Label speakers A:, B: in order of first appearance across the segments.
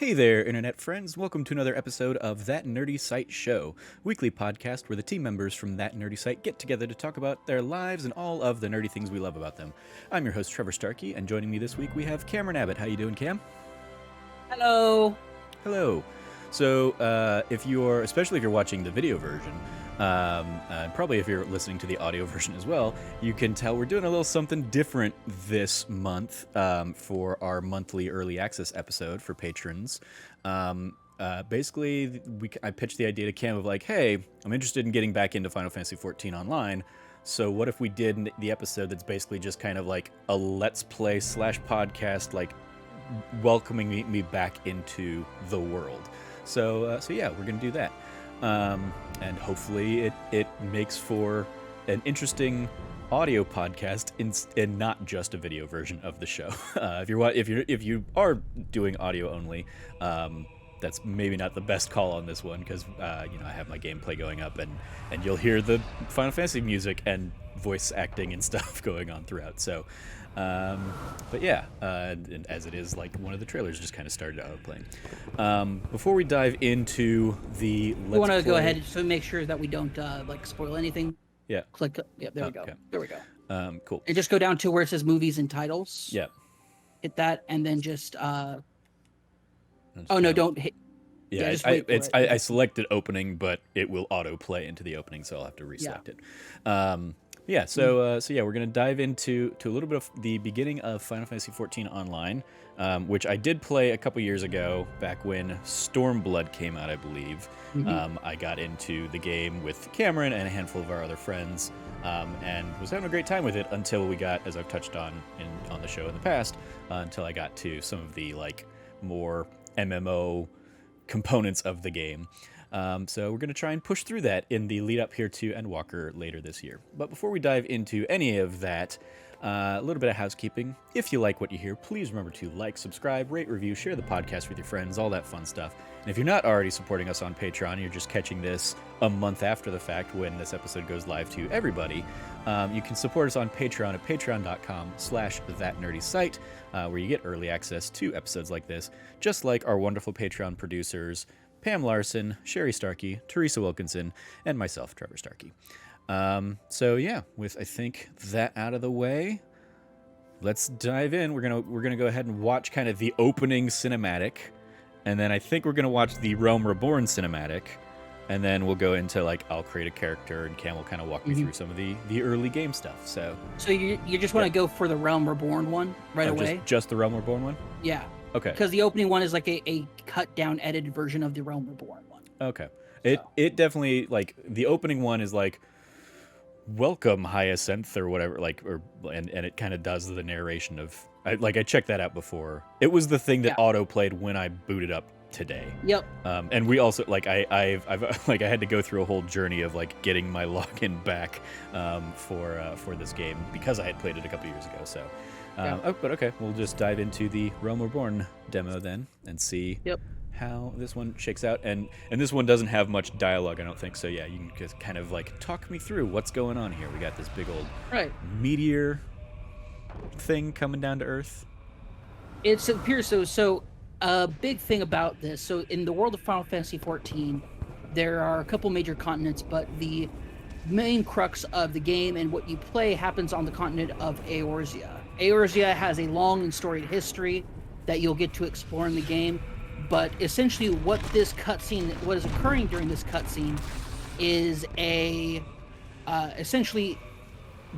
A: Hey there, Internet friends. Welcome to another episode of That Nerdy Site Show, weekly podcast where the team members from That Nerdy Site get together to talk about their lives and all of the nerdy things we love about them. I'm your host, Trevor Starkey, and joining me this week we have Cameron Abbott. How you doing, Cam?
B: Hello.
A: Hello. So, especially if you're watching the video version, probably if you're listening to the audio version as well, you can tell we're doing a little something different this month for our monthly early access episode for patrons. Basically, I pitched the idea to Cam of like, hey, I'm interested in getting back into Final Fantasy XIV Online. So what if we did the episode that's basically just kind of like a let's play / podcast, like welcoming me back into the world. So yeah, we're gonna do that, and hopefully it makes for an interesting audio podcast and not just a video version of the show. If you are doing audio only, that's maybe not the best call on this one because I have my gameplay going up and you'll hear the Final Fantasy music and voice acting and stuff going on throughout. So. But yeah, and as it is, like one of the trailers just kind of started out playing. Before we dive into the
B: We want to go ahead to make sure that we don't spoil anything.
A: Yeah.
B: Click. Yeah, there we go.
A: Okay.
B: There we go.
A: Cool.
B: And just go down to where it says movies and titles.
A: Yeah.
B: Hit that, and then just. Oh no! Don't hit.
A: Yeah,
B: just wait for it.
A: I selected opening, but it will auto play into the opening, so I'll have to reselect it. Yeah, so we're gonna dive into a little bit of the beginning of Final Fantasy XIV Online, which I did play a couple years ago, back when Stormblood came out, I believe.
B: Mm-hmm.
A: I got into the game with Cameron and a handful of our other friends, and was having a great time with it until we got, as I've touched on the show in the past, until I got to some of the like more MMO components of the game. So we're going to try and push through that in the lead up here to Endwalker later this year. But before we dive into any of that, a little bit of housekeeping. If you like what you hear, please remember to like, subscribe, rate, review, share the podcast with your friends, all that fun stuff. And if you're not already supporting us on Patreon, you're just catching this a month after the fact when this episode goes live to everybody, you can support us on Patreon at patreon.com/thatnerdysite, where you get early access to episodes like this, just like our wonderful Patreon producers, Pam Larson, Sherry Starkey, Teresa Wilkinson, and myself, Trevor Starkey. So yeah, with I think that out of the way, let's dive in. We're gonna go ahead and watch kind of the opening cinematic, and then I think we're gonna watch the Realm Reborn cinematic, and then we'll go into like I'll create a character and Cam will kind of walk me through some of the early game stuff. So
B: you just want to go for the Realm Reborn one right away?
A: Just the Realm Reborn one?
B: Yeah.
A: Okay.
B: Because the opening one is like a cut down, edited version of the Realm Reborn one.
A: Okay. It definitely, like, the opening one is like, welcome Hyacinth or whatever, like, and it kind of does the narration of, I checked that out before. It was the thing that auto played when I booted up today.
B: Yep.
A: And we also, like, I've like, I had to go through a whole journey of like getting my login back for this game because I had played it a couple years ago. So. But okay, we'll just dive into the Realm Reborn demo then and see how this one shakes out. And this one doesn't have much dialogue, I don't think. So yeah, you can just kind of like talk me through what's going on here. We got this big old meteor thing coming down to Earth.
B: It appears so a big thing about this. So in the world of Final Fantasy XIV, there are a couple major continents, but the main crux of the game and what you play happens on the continent of Eorzea. Eorzea has a long and storied history that you'll get to explore in the game, but essentially what is occurring during this cutscene is essentially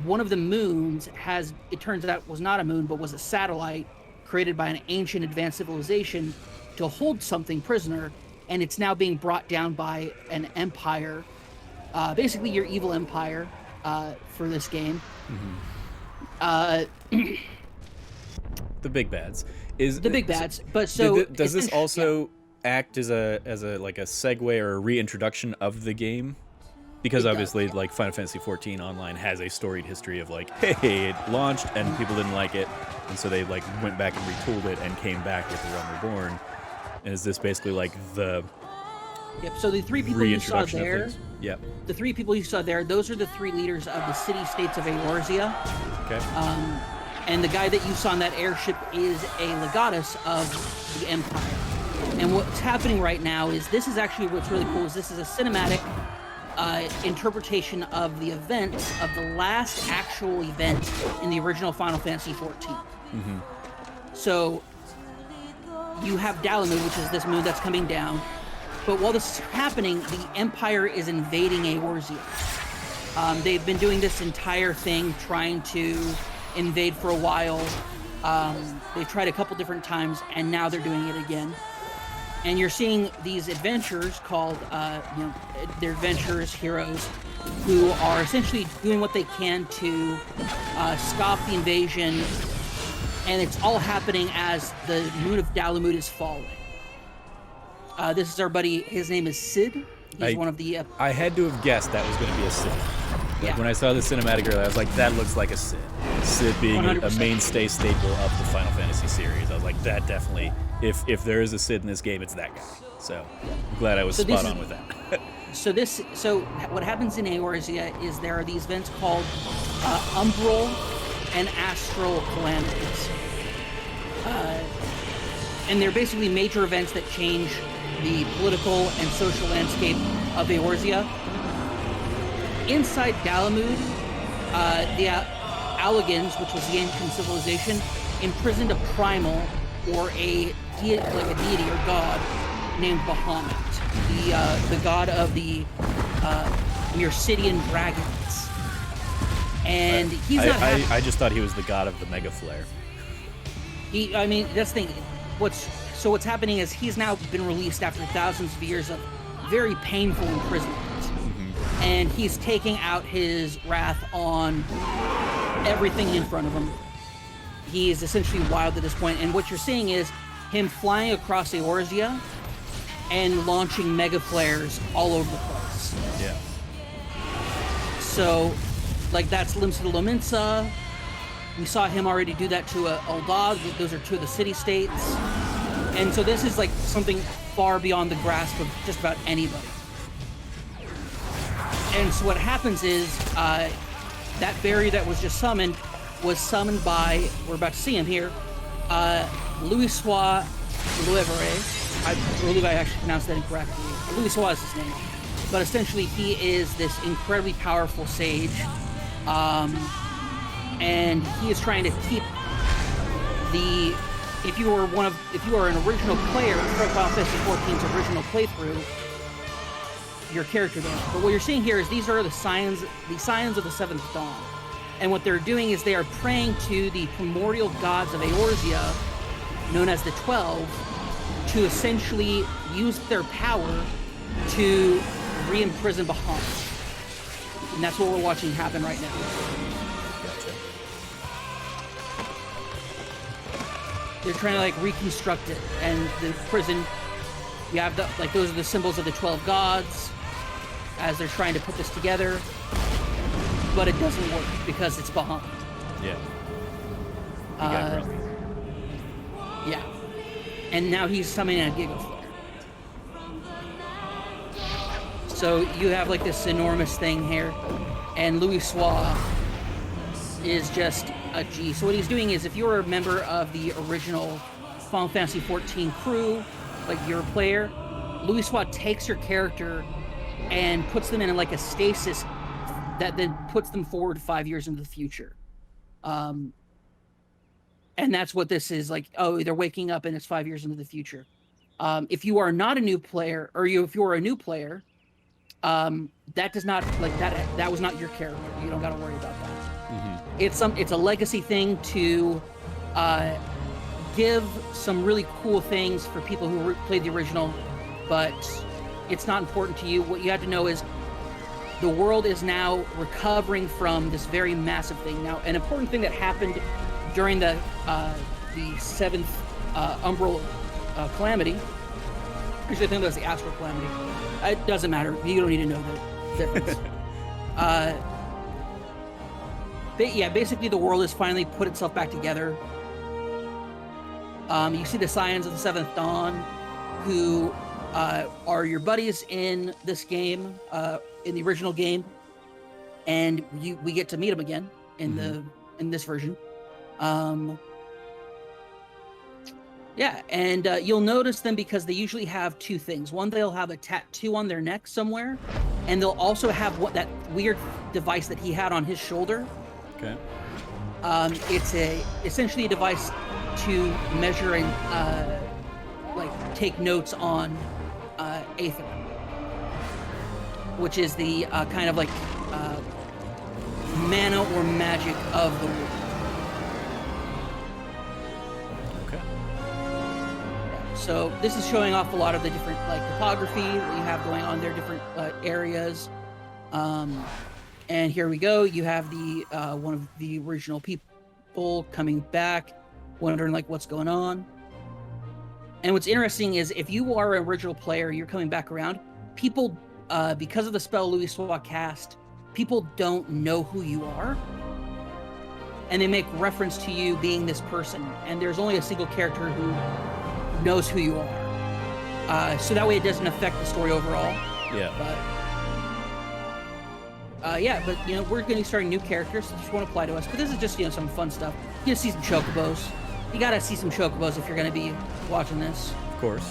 B: one of the moons it turns out was not a moon, but was a satellite created by an ancient advanced civilization to hold something prisoner, and it's now being brought down by an empire, basically your evil empire for this game.
A: The big bads
B: but so
A: does this also act as a like a segue or a reintroduction of the game? Because obviously, like, Final Fantasy XIV Online has a storied history of like, hey, it launched and people didn't like it, and so they like went back and retooled it and came back with the Realm Reborn. And is this basically like the
B: so the three people you saw there,
A: the
B: three people you saw there, those are the three leaders of the city-states of Eorzea.
A: Okay.
B: And the guy that you saw on that airship is a legatus of the Empire. And what's happening right now is this is actually what's really cool is this is a cinematic interpretation of the events of the last actual event in the original Final Fantasy XIV. So you have Dalamud, which is this moon that's coming down. But while this is happening, the Empire is invading Eorzea. They've been doing this entire thing, trying to invade for a while. They tried a couple different times, and now they're doing it again. And you're seeing these adventurers called, they're adventurers, heroes, who are essentially doing what they can to stop the invasion. And it's all happening as the moon of Dalamud is falling. This is our buddy. His name is Sid. He's one of the...
A: I had to have guessed that was going to be a Sid. Like when I saw the cinematic earlier, I was like, that looks like a Sid. Sid being 100%. A mainstay staple of the Final Fantasy series. I was like, that definitely... If there is a Sid in this game, it's that guy. So I'm glad I was spot on with that.
B: So what happens in Eorzea is there are these events called umbral and astral calamities. And they're basically major events that change the political and social landscape of Eorzea. Inside Dalamud, the Allagans, which was the ancient civilization, imprisoned a primal or a deity or god named Bahamut, the god of the Myrcidian dragons. And he's not.
A: I just thought he was the god of the Mega Flare.
B: That's the thing. What's happening is he's now been released after thousands of years of very painful imprisonment. And he's taking out his wrath on everything in front of him. He is essentially wild at this point, and what you're seeing is him flying across Eorzea and launching mega flares all over the place.
A: Yeah.
B: So, that's Limsa de Lominsa. We saw him already do that to Uldog. Those are two of the city-states. And so this is something far beyond the grasp of just about anybody. And so what happens is that barrier that was just summoned was summoned by, we're about to see him here, Louisoix Loevre. I believe I actually pronounced that incorrectly. Louisoix is his name. But essentially he is this incredibly powerful sage. And he is trying to keep if you are an original player of Final Fantasy XIV's original playthrough, your character there. But what you're seeing here is these are the scions of the Seventh Dawn. And what they're doing is they are praying to the primordial gods of Eorzea, known as the 12, to essentially use their power to re-imprison Bahamut. And that's what we're watching happen right now.
A: Gotcha.
B: They're trying to reconstruct it, and the prison, you have those are the symbols of the 12 gods as they're trying to put this together, but it doesn't work because it's Bahamut.
A: Yeah. He got grumpy.
B: Yeah. And now he's summoning a Gigaflare. So you have this enormous thing here, and Louisoix is just a G. So what he's doing is, if you're a member of the original Final Fantasy XIV crew, you're a player, Louisoix takes your character and puts them in a stasis that then puts them forward 5 years into the future. And that's what this is they're waking up and it's 5 years into the future. If you are not a new player, or if you're a new player, that does not that was not your character. You don't got to worry about that. Mm-hmm. It's a legacy thing to give some really cool things for people who played the original, but it's not important to you. What you have to know is the world is now recovering from this very massive thing. Now, an important thing that happened during the seventh umbral calamity. Actually, I think that was the astral calamity. It doesn't matter. You don't need to know the difference. Basically the world has finally put itself back together. You see the Scions of the Seventh Dawn, who are your buddies in this game, in the original game, and we get to meet them again in in this version. Yeah, and you'll notice them because they usually have two things. One, they'll have a tattoo on their neck somewhere, and they'll also have that weird device that he had on his shoulder.
A: Okay.
B: It's essentially a device to measure and take notes on Aether, which is the kind of mana or magic of the world.
A: Okay.
B: So this is showing off a lot of the different topography that you have going on there, different areas. And here we go. You have the one of the original people coming back, wondering what's going on. And what's interesting is if you are an original player, you're coming back around. People, because of the spell Louis Swa cast, people don't know who you are, and they make reference to you being this person. And there's only a single character who knows who you are, so that way it doesn't affect the story overall.
A: Yeah.
B: But we're going to be starting new characters, so this won't apply to us. But this is just some fun stuff. You see some chocobos. You gotta see some chocobos if you're going to be watching this.
A: Of course.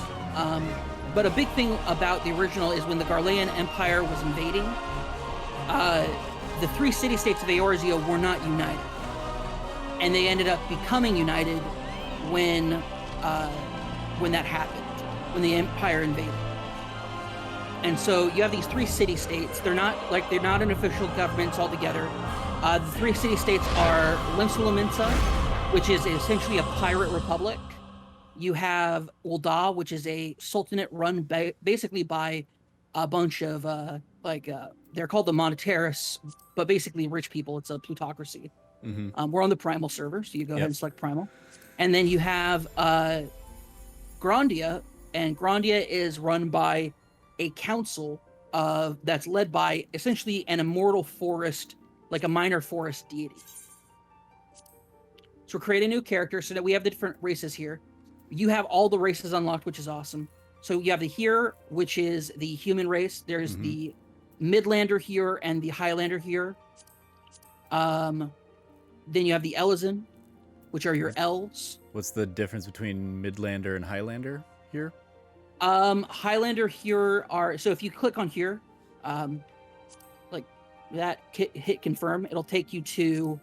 B: But a big thing about the original is when the Garlean Empire was invading, the three city-states of Eorzea were not united, and they ended up becoming united when that happened, when the Empire invaded. And so you have these three city-states. They're not an official government altogether. The three city-states are Limsa, which is essentially a pirate republic. You have Ul'dah, which is a sultanate run basically by a bunch of they're called the Monetaris, but basically rich people. It's a plutocracy.
A: Mm-hmm.
B: We're on the Primal server, so you go ahead and select Primal. And then you have Grandia, and Grandia is run by a council that's led by essentially an immortal forest, like a minor forest deity. So we're creating a new character so that we have the different races here. You have all the races unlocked, which is awesome. So you have the here, which is the human race. There's the Midlander here and the Highlander here. Then you have the Elezen, which are your elves.
A: What's the difference between Midlander and Highlander here?
B: Highlander here are, so if you click on here, hit confirm, it'll take you to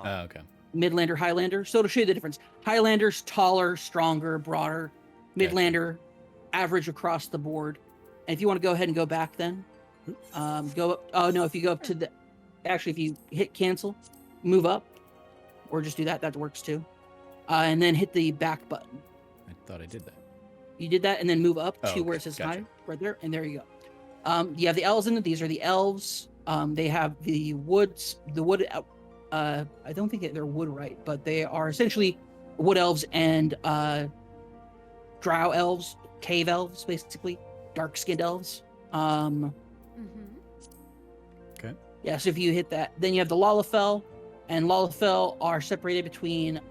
A: okay.
B: Midlander, Highlander. So to show you the difference, Highlander's taller, stronger, broader. Midlander, average across the board. And if you want to go ahead and go back then, go up. Oh no, if you go up to the, actually, if you hit cancel, move up, or just do that, that works too. And then hit the back button.
A: I thought I did that.
B: You did that, and then move up to where it says
A: gotcha.
B: high, right there, and there you go. You have the elves in it. These are the elves. They have the woods, I don't think they're wood right, but they are essentially wood elves and drow elves, cave elves, basically, dark-skinned elves.
A: Okay.
B: Yeah, so if you hit that, then you have the Lalafell, and Lalafell are separated between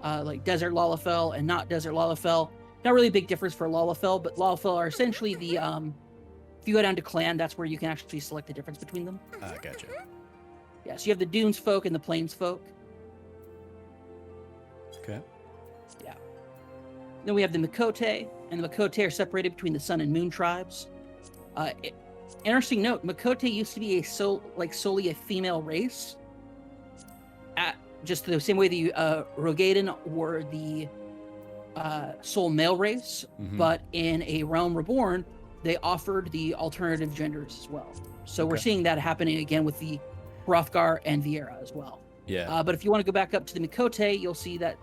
B: desert Lalafell and not desert Lalafell. Not really a big difference for Lalafell, but Lalafell are essentially the if you go down to clan, that's where you can actually select the difference between them.
A: Gotcha.
B: Yeah, so you have the Dunes folk and the Plains folk.
A: Okay.
B: Yeah. Then we have the Makote, and the Makote are separated between the Sun and Moon tribes. Interesting note: Makote used to be solely a female race. Just the same way the Rogaden were the sole male race, but in A Realm Reborn, they offered the alternative genders as well. So we're seeing that happening again with the Hrothgar and Viera as well.
A: Yeah.
B: But if you want to go back up to the Makote, you'll see that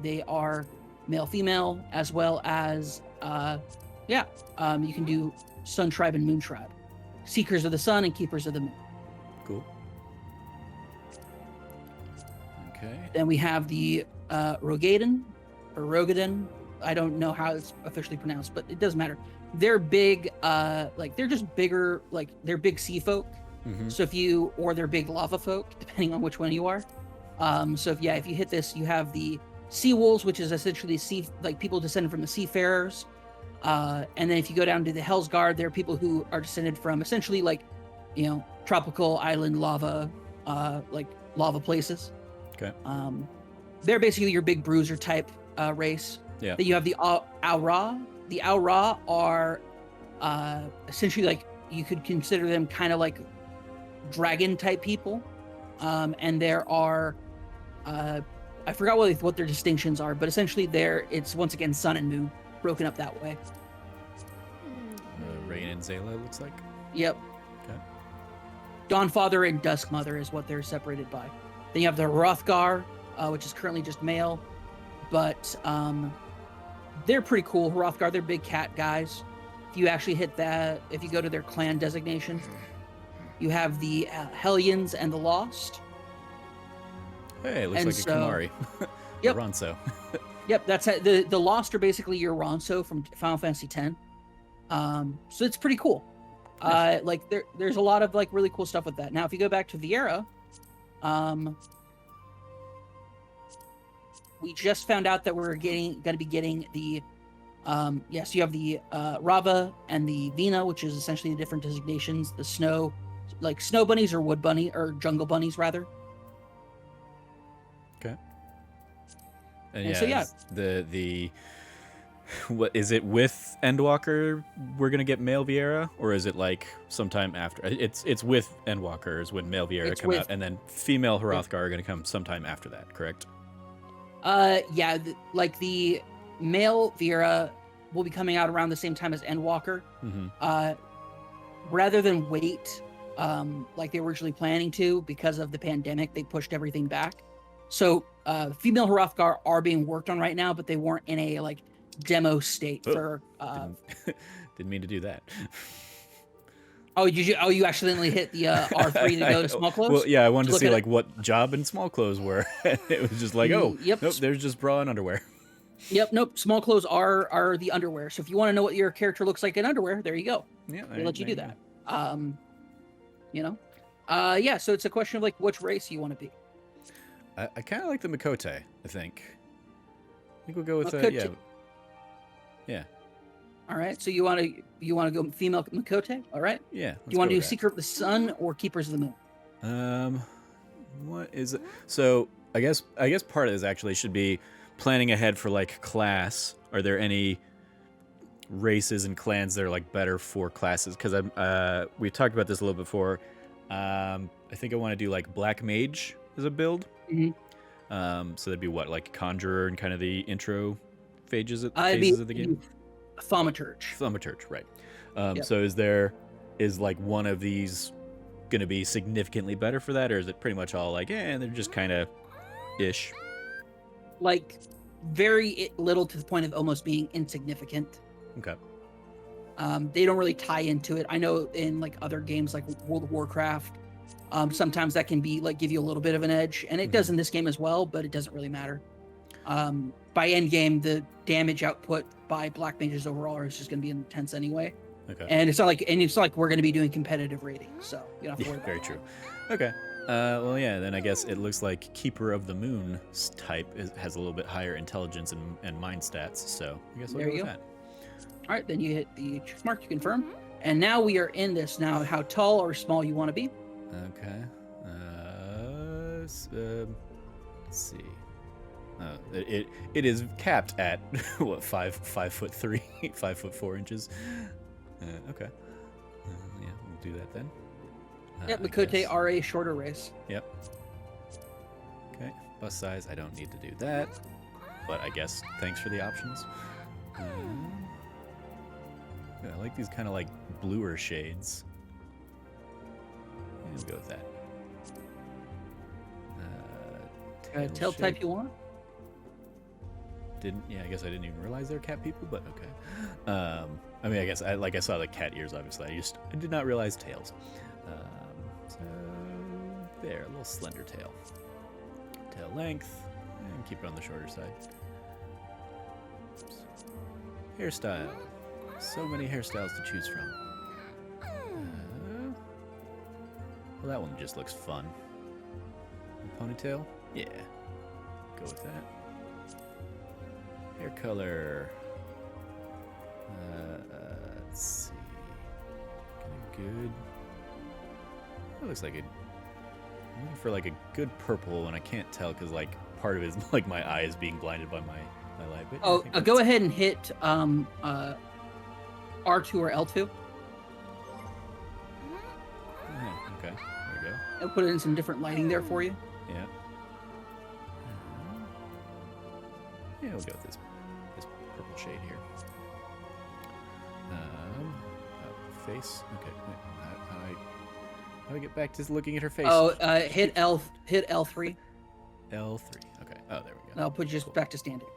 B: they are male-female, as well as you can do Sun Tribe and Moon Tribe, Seekers of the Sun and Keepers of the Moon.
A: Cool. Okay.
B: Then we have the Rogaden, or Rogaden. I don't know how it's officially pronounced, but it doesn't matter. They're big, they're just bigger, they're big sea folk. So they're big lava folk, depending on which one you are. If you hit this, you have the Sea Wolves, which is essentially people descended from the seafarers. And then if you go down to the Hell's Guard, there are people who are descended from essentially tropical island lava, lava places.
A: Okay.
B: They're basically your big bruiser type race.
A: Yeah.
B: Then you have the Aura. The Aura are essentially like you could consider them kind of like dragon type people, and there are I forgot what their distinctions are, but essentially it's once again sun and moon broken up that way.
A: Rain and Zayla looks like.
B: Yep.
A: Okay.
B: Dawnfather and Duskmother is what they're separated by. Then you have the Hrothgar, which is currently just male, but they're pretty cool. Hrothgar, they're big cat guys. If you actually hit that, if you go to their clan designation, you have the Hellions and the Lost.
A: Hey, it looks like a Kamari.
B: Yep.
A: Ronso.
B: Yep, that's the Lost are basically your Ronso from Final Fantasy X. So it's pretty cool.
A: Nice.
B: Like there's a lot of like really cool stuff with that. Now, if you go back to Viera, we just found out that we're going to be getting the yes, you have the Rava and the Vina, which is essentially the different designations. The snow bunnies or wood bunny or jungle bunnies rather.
A: Okay. And
B: yeah, so yeah,
A: the what is it with Endwalker? We're gonna get male Viera, or is it like sometime after? It's with Endwalker is when male Viera come out, and then female Hrothgar are gonna come sometime after that, correct?
B: Yeah, like the male Viera will be coming out around the same time as Endwalker.
A: Mm-hmm.
B: Rather than wait, like they were originally planning to, because of the pandemic, they pushed everything back. So female Hrothgar are being worked on right now, but they weren't in a like demo state for.
A: Didn't mean to do that.
B: Oh, you accidentally hit the R3 to go to small clothes?
A: Well, yeah, I wanted to see like what job and small clothes were. It was just like,
B: yep.
A: Nope, there's just bra and underwear.
B: Yep, nope. Small clothes are the underwear. So if you want to know what your character looks like in underwear, there you go.
A: Yeah,
B: they let you do that. Yeah. So it's a question of like which race you want to be.
A: I kind of like the Makote. I think we'll go with yeah.
B: All right. So you want to go female Makote? All right.
A: Yeah.
B: Do you want to do Seeker of the Sun or Keepers of the
A: Moon? What is it? So I guess part of this actually should be planning ahead for like class. Are there any races and clans that are like better for classes? Because we've talked about this a little before. I think I want to do like Black Mage as a build.
B: Mm-hmm.
A: So that'd be what, like Conjurer and kind of the intro phases of the game?
B: Thaumaturge,
A: right.
B: Yep.
A: So is like one of these going to be significantly better for that, or is it pretty much all like, they're just kind of ish?
B: Like very little to the point of almost being insignificant.
A: Okay.
B: They don't really tie into it. I know in like other games like World of Warcraft, sometimes that can be like give you a little bit of an edge, and it does in this game as well, but it doesn't really matter. By end game, the damage output by Black Mages overall is just going to be intense anyway.
A: Okay.
B: And it's not like we're going to be doing competitive ratings, so you don't have to worry about
A: very
B: that.
A: true. Okay. Well, yeah. Then I guess it looks like Keeper of the Moon type has a little bit higher intelligence and mind stats, so I guess we'll go with that.
B: All right, then you hit the check mark to confirm, and now we are in this. Now, how tall or small you want to be?
A: Okay. Let's see. It is capped at what 5'3", 5'4" okay. Yeah, we'll do that then.
B: Yep, Makote are a shorter race.
A: Yep. Okay, bust size. I don't need to do that, but I guess thanks for the options. Yeah, I like these kind of like bluer shades. We'll go with that.
B: Tail type you want?
A: I guess I didn't even realize they're cat people, but okay. I mean, I guess I saw the cat ears, obviously. I did not realize tails. So there, a little slender tail. Tail length, and keep it on the shorter side. Oops. Hairstyle. So many hairstyles to choose from. Well, that one just looks fun. Ponytail? Yeah. Go with that. Hair color. Let's see. Good. That looks like I'm looking for like a good purple, and I can't tell because like part of it is like my eye is being blinded by my highlight. But
B: Oh, go ahead and hit R2 or L2
A: Okay, there we go.
B: and put in some different lighting there for you.
A: Yeah. Yeah, we'll go with this purple shade here. Face. Okay. Wait, how do I get back to looking at her face?
B: Oh, hit L3.
A: L3. Okay. Oh, there we go.
B: I'll put you just back to standing.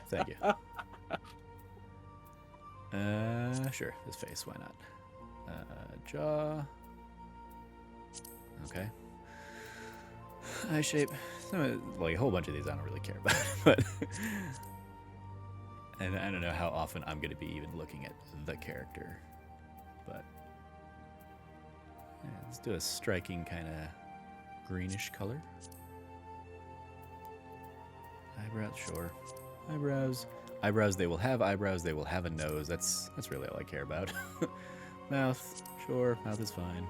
A: Thank you. Sure. This face. Why not? Jaw. Okay. Eye shape. Like a whole bunch of these I don't really care about, but and I don't know how often I'm going to be even looking at the character, but yeah, let's do a striking kind of greenish color. Eyebrows, sure. Eyebrows. They will have eyebrows. They will have a nose. That's really all I care about. Mouth, sure. Mouth is fine.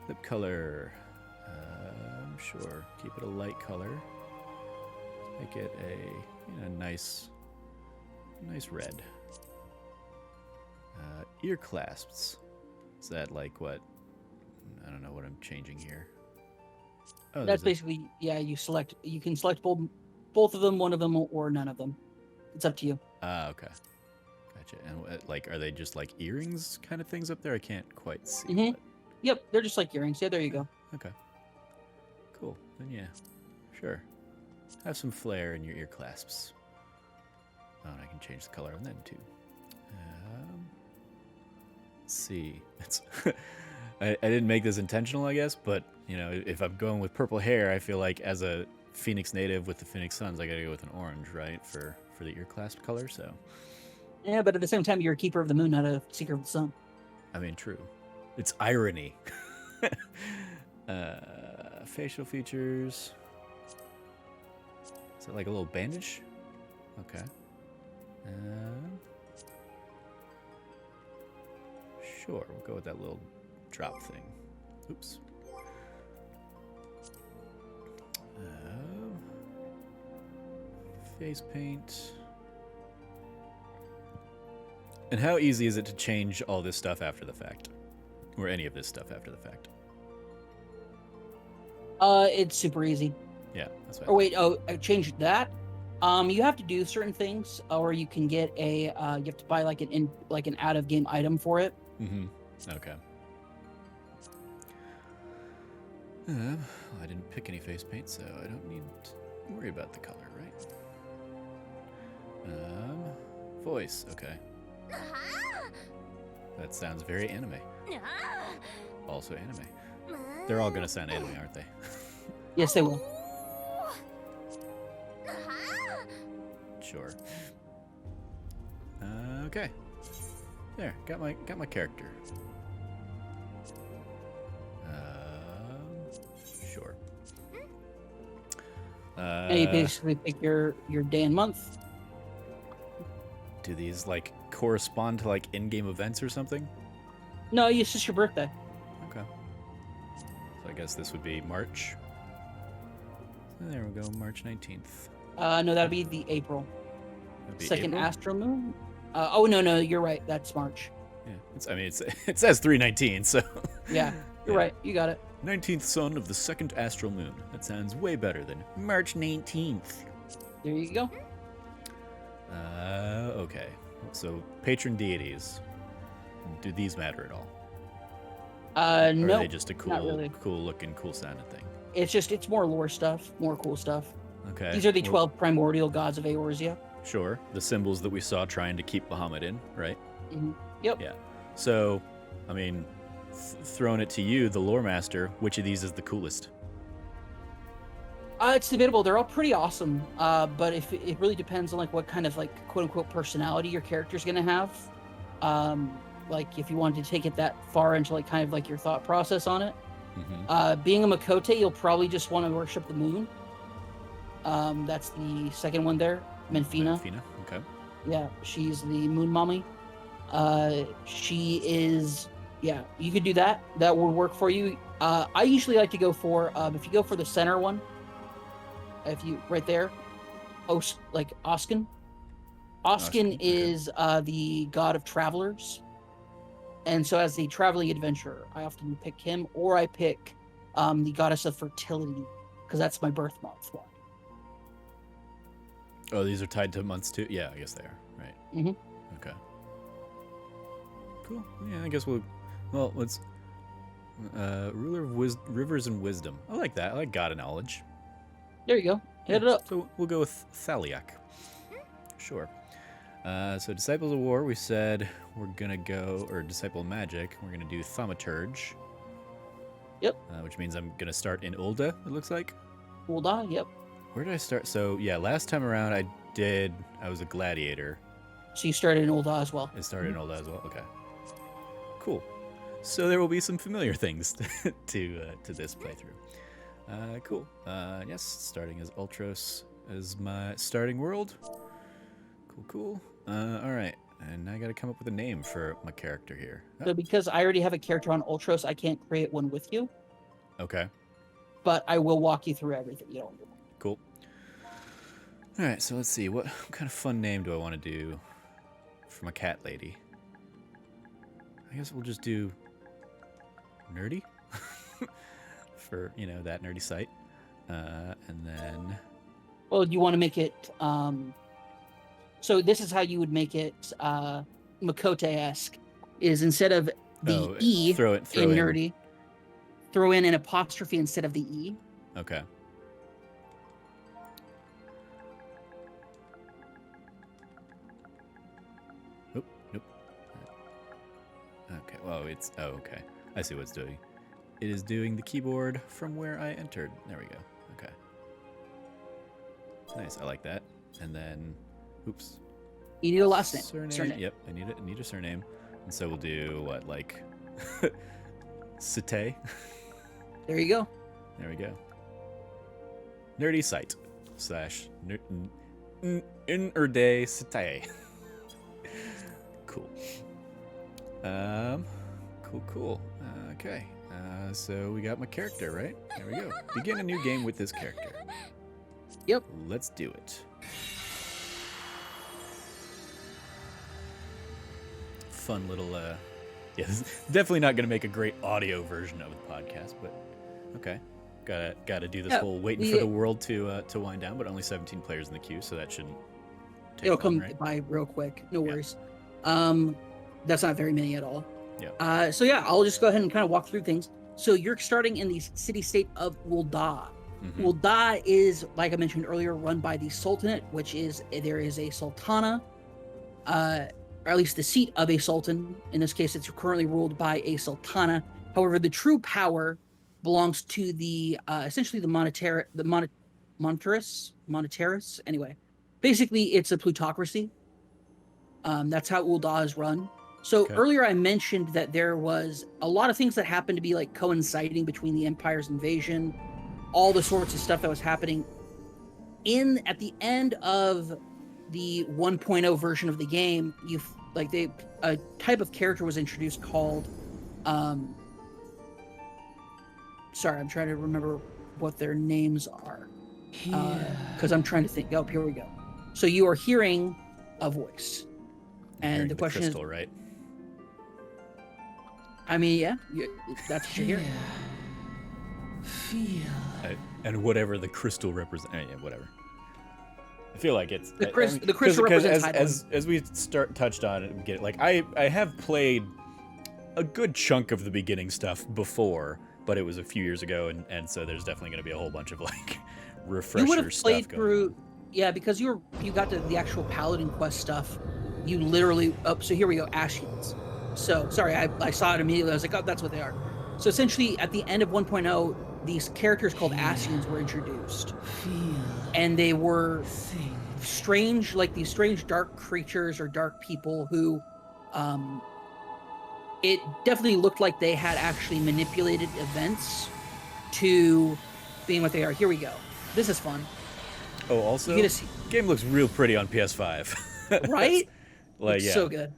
A: Lip color. Sure. Keep it a light color. Make it a nice red. Ear clasps. Is that like what? I don't know what I'm changing here. Oh,
B: that's basically You select. You can select both of them, one of them, or none of them. It's up to you.
A: Okay. Gotcha. And like, are they just like earrings kind of things up there? I can't quite see.
B: Mm-hmm. Yep, they're just like earrings. Yeah, there you go.
A: Okay. Cool. Then yeah, sure. Have some flair in your ear clasps. Oh, and I can change the color on them too. Let's see. It's I didn't make this intentional, I guess, but you know, if I'm going with purple hair, I feel like as a Phoenix native with the Phoenix Suns, I gotta go with an orange, right, for the ear clasp color. So.
B: Yeah, but at the same time, you're a keeper of the moon, not a seeker of the sun.
A: I mean, true. It's irony. Facial features. Is it like a little bandage? Okay. Sure, we'll go with that little drop thing. Oops. Face paint. And how easy is it to change all this stuff after the fact? Or any of this stuff after the fact?
B: It's super easy.
A: Yeah, that's right.
B: Or wait, I changed that. You have to do certain things, or you can get you have to buy like an out of game item for it.
A: Mm-hmm. Okay. I didn't pick any face paint, so I don't need to worry about the color, right? Voice, okay. That sounds very anime. Also anime. They're all gonna sound anime, aren't they?
B: Yes, they will.
A: Sure. Okay. There, got my character. Sure.
B: And you basically pick your day and month.
A: Do these like correspond to like in-game events or something?
B: No, it's just your birthday.
A: Okay. So I guess this would be March. There we go, March 19th.
B: No, that'd be the April.
A: That'd be
B: Second
A: April?
B: astral moon. Oh no, you're right. That's March.
A: Yeah, it says 319, so.
B: Yeah, you're right. You got it.
A: 19th sun of the second astral moon. That sounds way better than March 19th.
B: There you go.
A: Okay. So patron deities. Do these matter at all? Or
B: No.
A: are they just a
B: not really.
A: cool looking, cool sounding thing?
B: It's more lore stuff, more cool stuff.
A: Okay.
B: These are the 12 primordial gods of Eorzea.
A: Sure. The symbols that we saw trying to keep Bahamut in, right?
B: Mm-hmm. Yep.
A: Yeah. So, I mean, throwing it to you, the lore master, which of these is the coolest?
B: It's debatable. They're all pretty awesome. But if it really depends on like what kind of like quote unquote personality your character's gonna have. Like if you wanted to take it that far into like kind of like your thought process on it.
A: Mm-hmm.
B: Being a Makote, you'll probably just want to worship the moon. That's the second one there, Menfina.
A: Menfina, okay.
B: Yeah, she's the moon mommy. She is. Yeah, you could do that. That would work for you. I usually like to go for if you go for the center one. If you right there, like Oskin.
A: Oskin,
B: Oskin
A: okay.
B: is the god of travelers. And so as the traveling adventurer, I often pick him, or I pick the goddess of fertility, because that's my birth month one.
A: Oh, these are tied to months too? Yeah, I guess they are. Right.
B: Mm-hmm.
A: Okay. Cool. Yeah, I guess let's... ruler of rivers and wisdom. I like that. I like God of knowledge.
B: There you go. Hit it up.
A: So we'll go with Thaliak. Sure. So Disciples of War, we said we're going to go, or Disciple of Magic, we're going to do Thaumaturge.
B: Yep.
A: Which means I'm going to start in Ul'dah, it looks like.
B: Ul'dah, yep.
A: Where did I start? So, yeah, last time around I was a gladiator.
B: So you started in Ul'dah as well.
A: I started in Ul'dah as well? Okay. Cool. So there will be some familiar things to this playthrough. Cool. Yes, starting as Ultros as my starting world. Cool. All right. And I got to come up with a name for my character here.
B: So because I already have a character on Ultros, I can't create one with you.
A: Okay.
B: But I will walk you through everything. You know.
A: Cool. All right. So let's see. What kind of fun name do I want to do for my cat lady? I guess we'll just do Nerdy for, that nerdy site. And then...
B: Well, you want to make it... So this is how you would make it Makote-esque, is instead of the E
A: throw in
B: nerdy, throw in an apostrophe instead of the E.
A: Okay. Nope. Okay, well, okay. I see what it's doing. It is doing the keyboard from where I entered. There we go. Okay. Nice, I like that. And then... Oops.
B: You need a last name.
A: Surname. Yep, I need a surname. And so we'll do what, like Sate?
B: There you go.
A: There we go. Nerdy site / Nerde Sate. Cool. Cool. Okay. So we got my character, right? There we go. Begin a new game with this character.
B: Yep.
A: Let's do it. Fun little, this is definitely not going to make a great audio version of the podcast, but okay. Gotta do this whole waiting for the world to wind down, but only 17 players in the queue, so that shouldn't take
B: It'll
A: long,
B: come
A: right?
B: by real quick. No worries. That's not very many at all.
A: Yeah.
B: So yeah, I'll just go ahead and kind of walk through things. So you're starting in the city-state of Ul'dah.
A: Mm-hmm.
B: Ul'dah is, like I mentioned earlier, run by the Sultanate, which is, there is a Sultana, or at least the seat of a Sultan. In this case, it's currently ruled by a Sultana. However, the true power belongs to the, essentially the Monetaris. Anyway, basically it's a plutocracy. That's how Ul'dah is run. So earlier I mentioned that there was a lot of things that happened to be like coinciding between the Empire's invasion, all the sorts of stuff that was happening. At the end of the 1.0 version of the game, a type of character was introduced called, sorry, I'm trying to remember what their names are, because I'm trying to think. Oh, here we go. So you are hearing a voice, and the question
A: crystal,
B: is,
A: right?
B: I mean, yeah, that's what you're hearing.
C: Feel.
A: And whatever the crystal represents, yeah, whatever. I feel like it's
B: the crystal represents
A: as we touched on it. Get it? Like I have played a good chunk of the beginning stuff before, but it was a few years ago, and so there's definitely going to be a whole bunch of like refresher
B: you would have played
A: stuff going
B: through,
A: on.
B: yeah, because you got to the actual Paladin quest stuff. You literally so here we go, Ashians. So sorry, I saw it immediately. I was like, oh, that's what they are. So essentially, at the end of 1.0, these characters called Ashians were introduced, and they were strange, like these strange dark creatures or dark people who, it definitely looked like they had actually manipulated events to being what they are. Here we go. This is fun.
A: Oh, also, game looks real pretty on PS5.
B: Right?
A: Like,
B: it's
A: yeah.
B: so good.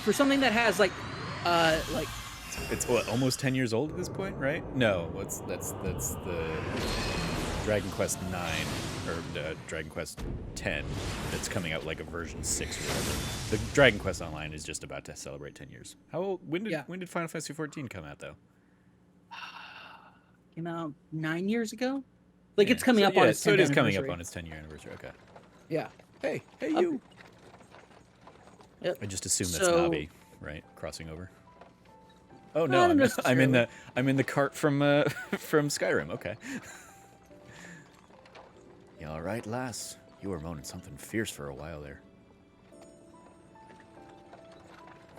B: For something that has
A: it's what, almost 10 years old at this point, right? No, that's the Dragon Quest 9 or Dragon Quest 10 that's coming out like a version 6 or whatever. The Dragon Quest Online is just about to celebrate 10 years. How old? When did Final Fantasy XIV come out though?
B: Came out 9 years ago. Like
A: Yeah.
B: it's coming up on its 10th
A: so it is coming
B: anniversary.
A: up on its 10-year anniversary. Okay.
B: Yeah.
A: Hey, you.
B: Yep.
A: I just assume that's
B: So-
A: Navi, right? Crossing over. Oh no,
B: Not
A: I'm in
B: necessarily.
A: the cart from from Skyrim. Okay. You all right, lass? You were moaning something fierce for a while there.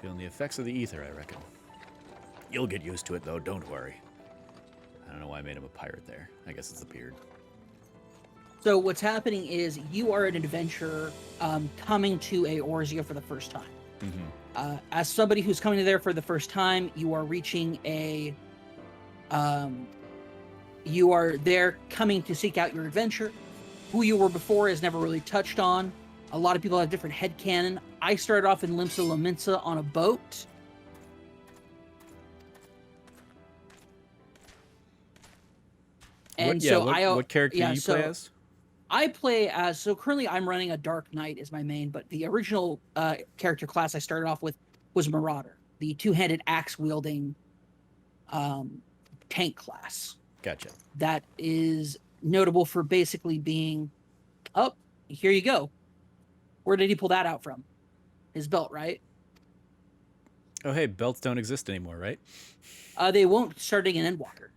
A: Feeling the effects of the ether, I reckon. You'll get used to it, though. Don't worry. I don't know why I made him a pirate there. I guess it's the beard.
B: So what's happening is you are an adventurer coming to Eorzea for the first time.
A: Mm-hmm.
B: As somebody who's coming there for the first time, you are reaching a. You are there coming to seek out your adventure. Who you were before is never really touched on. A lot of people have different headcanon. I started off in Limsa Lominsa on a boat. And
A: what character do you play as?
B: I play as, so currently I'm running a Dark Knight as my main, but the original character class I started off with was Marauder, the two-handed axe-wielding tank class.
A: Gotcha.
B: That is notable for basically being, oh, here you go. Where did he pull that out from? His belt, right?
A: Oh, hey, belts don't exist anymore, right?
B: They won't starting in Endwalker.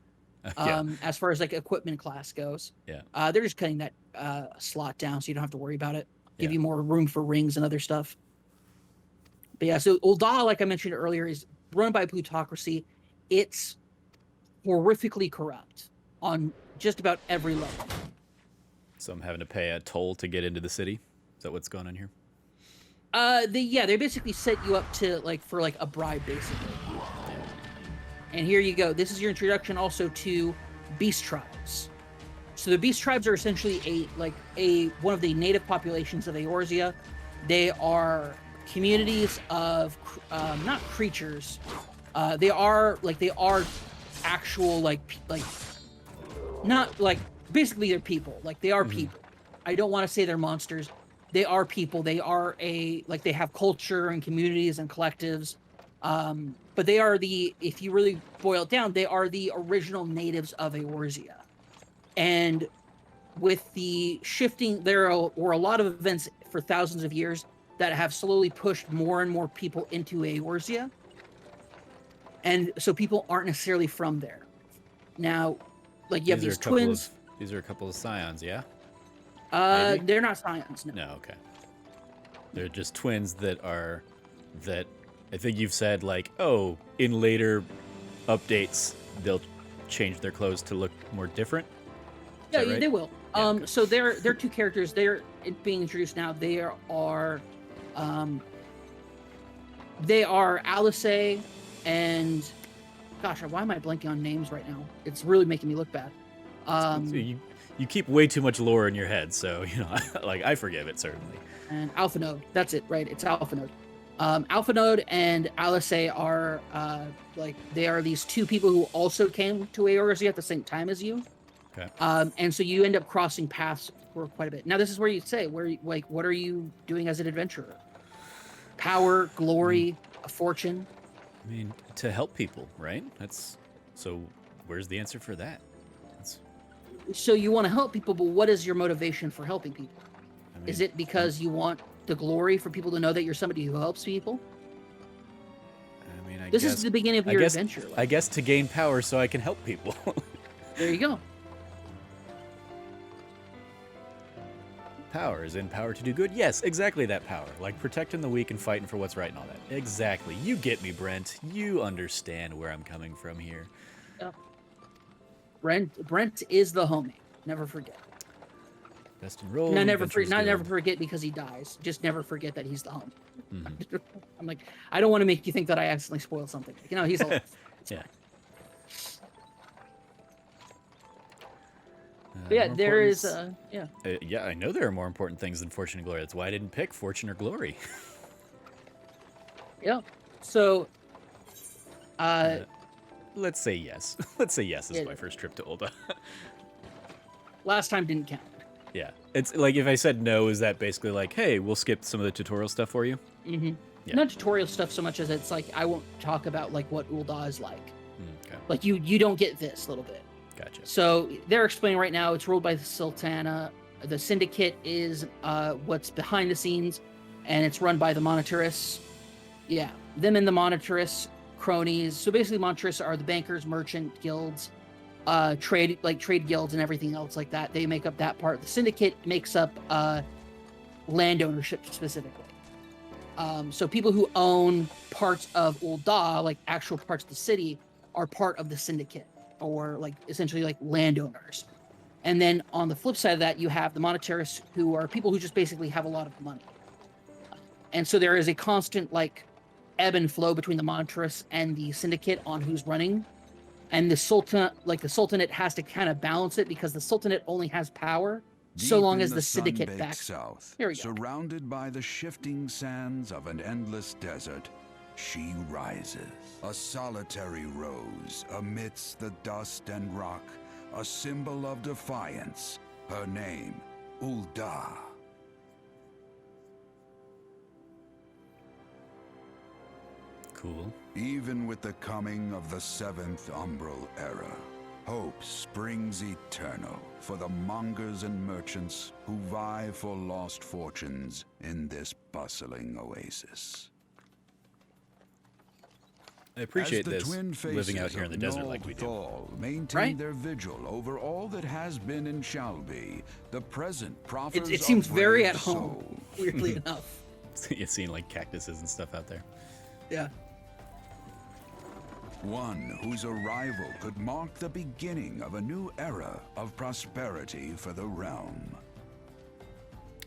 A: Yeah.
B: As far as like equipment class goes.
A: Yeah.
B: They're just cutting that slot down so you don't have to worry about it. Give
A: Yeah.
B: you more room for rings and other stuff. But yeah, so Ul'dah, like I mentioned earlier, is run by plutocracy. It's horrifically corrupt on just about every level.
A: So I'm having to pay a toll to get into the city. Is that what's going on here?
B: They basically set you up to for a bribe, basically. And here you go. This is your introduction also to beast tribes. So the beast tribes are essentially one of the native populations of Eorzea. They are communities of not creatures. They are actual not basically they're people. They are people. I don't want to say they're monsters. They are people. They are they have culture and communities and collectives. But they are if you really boil it down, they are the original natives of Eorzea. And with the shifting, were a lot of events for thousands of years that have slowly pushed more and more people into Eorzea. And so people aren't necessarily from there. Now, you have these twins.
A: These are a couple of scions, yeah?
B: They're not scions, no.
A: No, okay. They're just twins that I think you've said in later updates they'll change their clothes to look more different.
B: Yeah,
A: right?
B: they will.
A: Yeah, okay.
B: So they're two characters. They're being introduced now. They are Alice and gosh, why am I blanking on names right now? It's really making me look bad.
A: So you keep way too much lore in your head, so I forgive it certainly.
B: And Alpha Node. That's it, right? It's Alpha Node. Alpha Node and Alice are they are these two people who also came to Eorzea at the same time as you.
A: Okay.
B: And so you end up crossing paths for quite a bit. Now this is where you say, what are you doing as an adventurer? Power, glory, a fortune.
A: I mean, to help people, right? So where's the answer for that?
B: So you want to help people, but what is your motivation for helping people?
A: I mean,
B: Is it because you want the glory for people to know that you're somebody who helps people?
A: I mean,
B: This is the beginning of your adventure.
A: I guess to gain power so I can help people.
B: There you go.
A: Power is in power to do good. Yes, exactly that power. Like protecting the weak and fighting for what's right and all that. Exactly. You get me, Brent. You understand where I'm coming from here.
B: Brent is the homie. Never forget.
A: Best in roll.
B: Never forget because he dies. Just never forget that he's the homie.
A: Mm-hmm.
B: I'm I don't want to make you think that I accidentally spoiled something. He's alive.
A: Yeah.
B: There is
A: yeah, I know there are more important things than fortune and glory. That's why I didn't pick fortune or glory.
B: Yeah. So
A: Let's say yes. Let's say yes is my first trip to Ul'dah.
B: Last time didn't count.
A: Yeah. It's like if I said no, is that basically like, hey, we'll skip some of the tutorial stuff for you?
B: Mm-hmm.
A: Yeah.
B: Not tutorial stuff so much as it's like I won't talk about like what Ul'dah is like.
A: Okay.
B: Like you don't get this little bit.
A: Gotcha.
B: So they're explaining right now it's ruled by the Sultana. The Syndicate is what's behind the scenes, and it's run by the Monitarists. Yeah, them and the Monitarists, cronies. So basically, Monitarists are the bankers, merchant guilds, trade guilds, and everything else like that. They make up that part. The Syndicate makes up land ownership specifically. So people who own parts of Ul'dah, like actual parts of the city, are part of the Syndicate, or like essentially like landowners. And then on the flip side of that, you have the Monitarists, who are people who just basically have a lot of money. And so there is a constant like ebb and flow between the Monitarists and the Syndicate on who's running. And the Sultanate has to kind of balance it, because the Sultanate only has power so long as the Syndicate backs.
C: South,
B: Here we go.
C: surrounded by the shifting sands of an endless desert, she rises, a solitary rose amidst the dust and rock, a symbol of defiance. Her name, Ul'dah.
A: Cool.
C: Even with the coming of the 7th Umbral Era, hope springs eternal for the mongers and merchants who vie for lost fortunes in this bustling oasis.
A: I appreciate
C: As the
A: this,
C: twin
A: living out
C: faces
A: here in the
C: of
A: desert like we do.
C: Thal maintain
B: Right?
C: their vigil over all that has been and shall be. The present proffers
B: It seems
C: a
B: very
C: brave
B: at home,
C: soul.
B: weirdly enough.
A: You've seen like cactuses and stuff out there.
B: Yeah.
C: One whose arrival could mark the beginning of a new era of prosperity for the realm.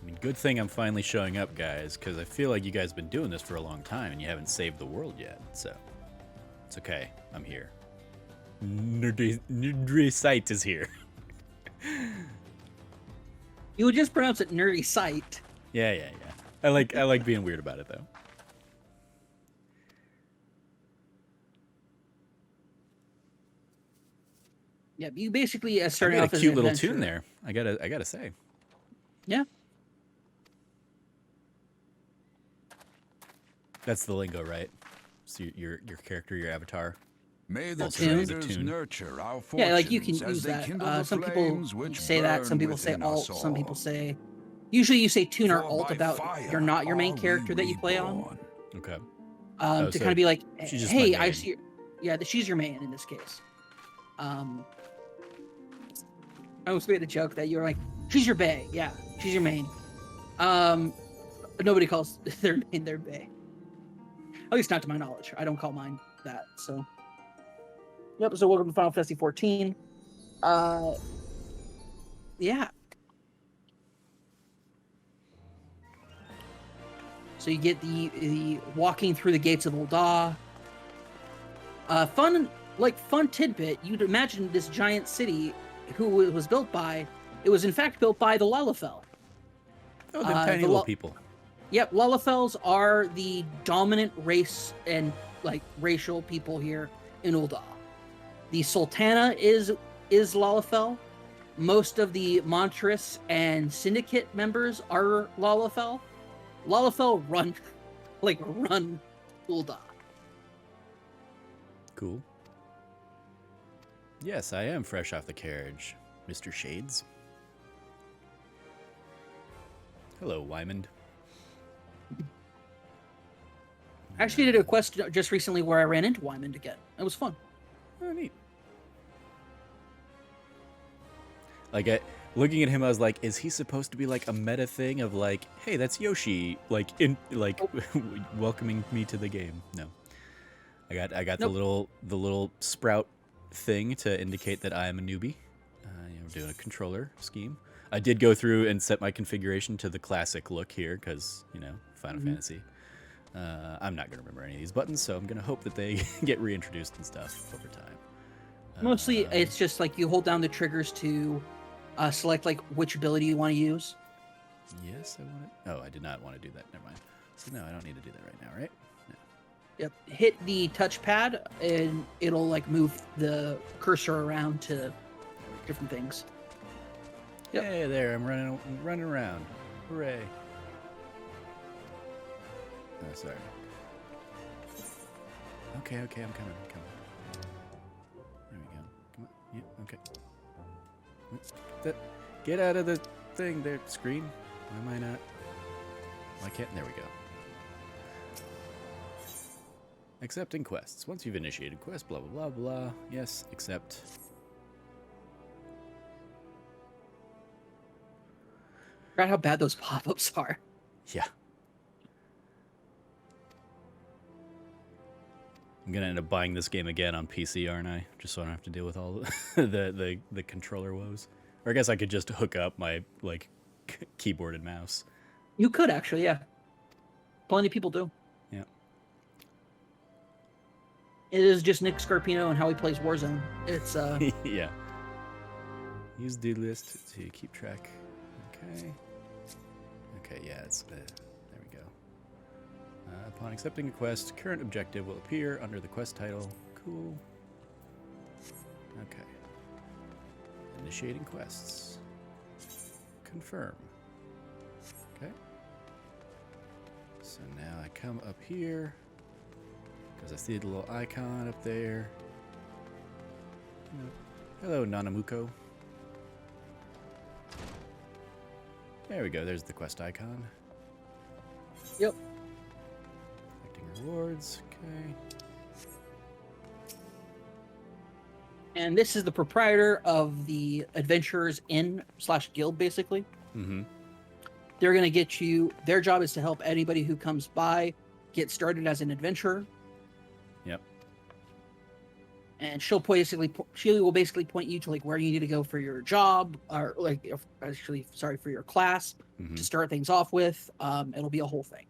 A: I mean, good thing I'm finally showing up, guys, because I feel like you guys have been doing this for a long time and you haven't saved the world yet. So it's okay. I'm here. Nerdy Sight is here.
B: You would just pronounce it nerdy sight.
A: Yeah. I like being weird about it though.
B: Yeah, you basically
A: I
B: starting
A: got
B: off
A: a
B: as
A: cute
B: an
A: little
B: adventurer.
A: tune there. I gotta say.
B: Yeah.
A: That's the lingo, right? So your character, your avatar.
C: May the
A: Also known as a
C: traders
A: tune.
C: nurture our fortunes
B: Yeah, like you can
C: as
B: use
C: they
B: that.
C: kindle the
B: Some people
C: flames which
B: say that. Some
C: burn
B: people say
C: within
B: alt.
C: us
B: Some people
C: all.
B: say. Usually, you say tune or
C: For
B: alt
C: by
B: about
C: fire
B: you're not your main
C: are we
B: character that you play on.
C: reborn.
A: Okay.
B: To
A: so
B: kind of be like,
A: she's just
B: hey,
A: my
B: I
A: main.
B: see. Yeah, she's your main in this case. I almost made a joke that you're like, she's your bae. Yeah, she's your main. But nobody calls their main their bae. At least not to my knowledge. I don't call mine that. So. Yep. So welcome to Final Fantasy XIV. Yeah. So you get the walking through the gates of Ul'dah. Fun tidbit. You'd imagine this giant city, who it was built by. It was in fact built by the Lalafell.
A: Oh, them tiny little people.
B: Yep, Lalafels are the dominant race and like racial people here in Ul'dah. The Sultana is Lalafell. Most of the Monitarists and Syndicate members are Lalafell. Lalafell run Ul'dah.
A: Cool. Yes, I am fresh off the carriage, Mr. Shades. Hello, Wymond.
B: I actually did a quest just recently where I ran into Wymond again. It was fun.
A: Oh, neat. Like, looking at him, I was like, is he supposed to be like a meta thing of like, hey, that's Yoshi, like welcoming me to the game? No. I got
B: Nope.
A: the little sprout thing to indicate that I am a newbie. Doing a controller scheme. I did go through and set my configuration to the classic look here because, Final Fantasy. I'm not going to remember any of these buttons, so I'm going to hope that they get reintroduced and stuff over time.
B: Mostly, it's just like you hold down the triggers to select like which ability you want to use.
A: Yes, I want it. Oh, I did not want to do that. Never mind. So no, I don't need to do that right now, right? No.
B: Yep. Hit the touchpad and it'll like move the cursor around to different things. Yep.
A: Hey there, I'm running around. Hooray. Oh, sorry. Okay, I'm coming. There we go. Come on. Yeah, okay. Get out of the thing there, screen. Why am I not? Why can't? There we go. Accepting quests. Once you've initiated quest, blah, blah, blah, blah. Yes, accept.
B: Forgot how bad those pop-ups are.
A: Yeah. I'm gonna end up buying this game again on PC, aren't I? Just so I don't have to deal with all the controller woes. Or I guess I could just hook up my like keyboard and mouse.
B: You could actually, yeah. Plenty of people do.
A: Yeah.
B: It is just Nick Scarpino and how he plays Warzone. It's
A: yeah. Use do list to keep track. Okay. Okay, yeah, it's there we go. Upon accepting a quest, current objective will appear under the quest title. Cool. Okay. Initiating quests. Confirm. Okay. So now I come up here because I see the little icon up there. Hello, Nanamuko. There we go. There's the quest icon.
B: Yep.
A: Collecting rewards. Okay.
B: And this is the proprietor of the Adventurers Inn/guild, basically.
A: Mm-hmm.
B: They're going to get you... Their job is to help anybody who comes by get started as an adventurer.
A: Yep.
B: And she will basically point you to like where you need to go for your job, or like actually, sorry, for your class to start things off with. It'll be a whole thing.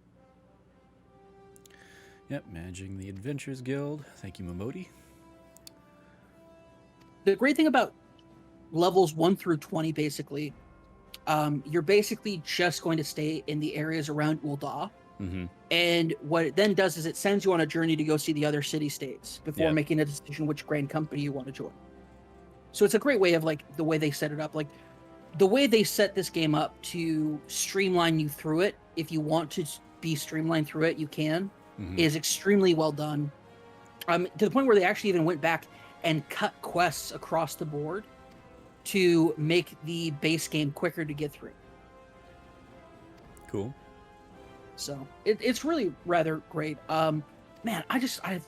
A: Yep, managing the Adventurers Guild. Thank you, Momodi.
B: The great thing about levels 1 through 20, basically, you're basically just going to stay in the areas around Ul'dah.
A: Mm-hmm.
B: And what it then does is it sends you on a journey to go see the other city-states before making a decision which grand company you want to join. So it's a great way of like the way they set it up. Like the way they set this game up to streamline you through it, if you want to be streamlined through it, you can, is extremely well done. To the point where they actually even went back and cut quests across the board to make the base game quicker to get through.
A: Cool.
B: So it's really rather great. Man, I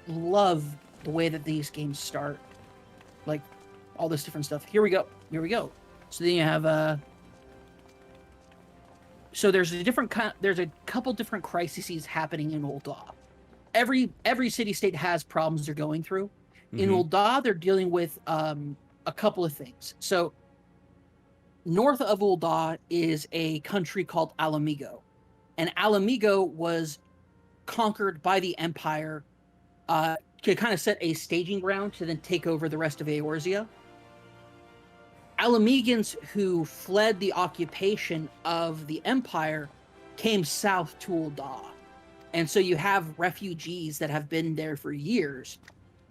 B: love the way that these games start, like all this different stuff. Here we go. So then you have so there's a couple different crises happening in Ul'dah. Every city-state has problems they're going through. In Ul'dah, they're dealing with a couple of things. So north of Ul'dah is a country called Alamigo. And Alamigo was conquered by the Empire to kind of set a staging ground to then take over the rest of Eorzea. Alamegans who fled the occupation of the Empire came south to Ul'dah. And so you have refugees that have been there for years.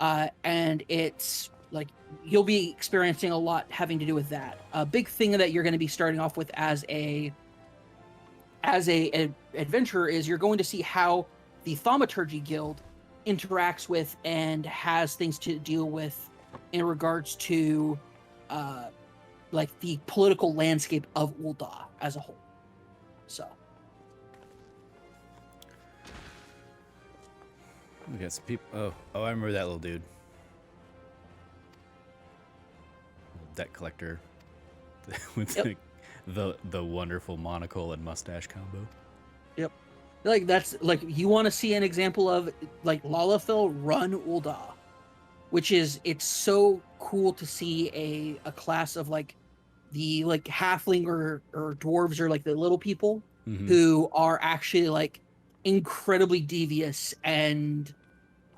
B: And it's like you'll be experiencing a lot having to do with that. A big thing that you're going to be starting off with as a adventurer is you're going to see how the Thaumaturgy Guild interacts with and has things to deal with in regards to like the political landscape of Ul'dah as a whole. So
A: we got some people. Oh, I remember that little dude. Little debt collector with the wonderful monocle and mustache combo.
B: Yep. Like that's like you want to see an example of like Lalafell run Ul'dah, which is it's so cool to see a class of like the like halfling or dwarves or like the little people who are actually like incredibly devious and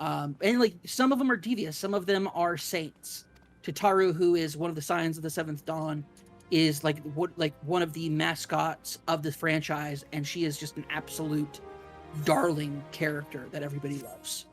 B: like some of them are devious, some of them are saints. Tataru, who is one of the signs of the Seventh Dawn, is like one of the mascots of the franchise, and she is just an absolute darling character that everybody loves.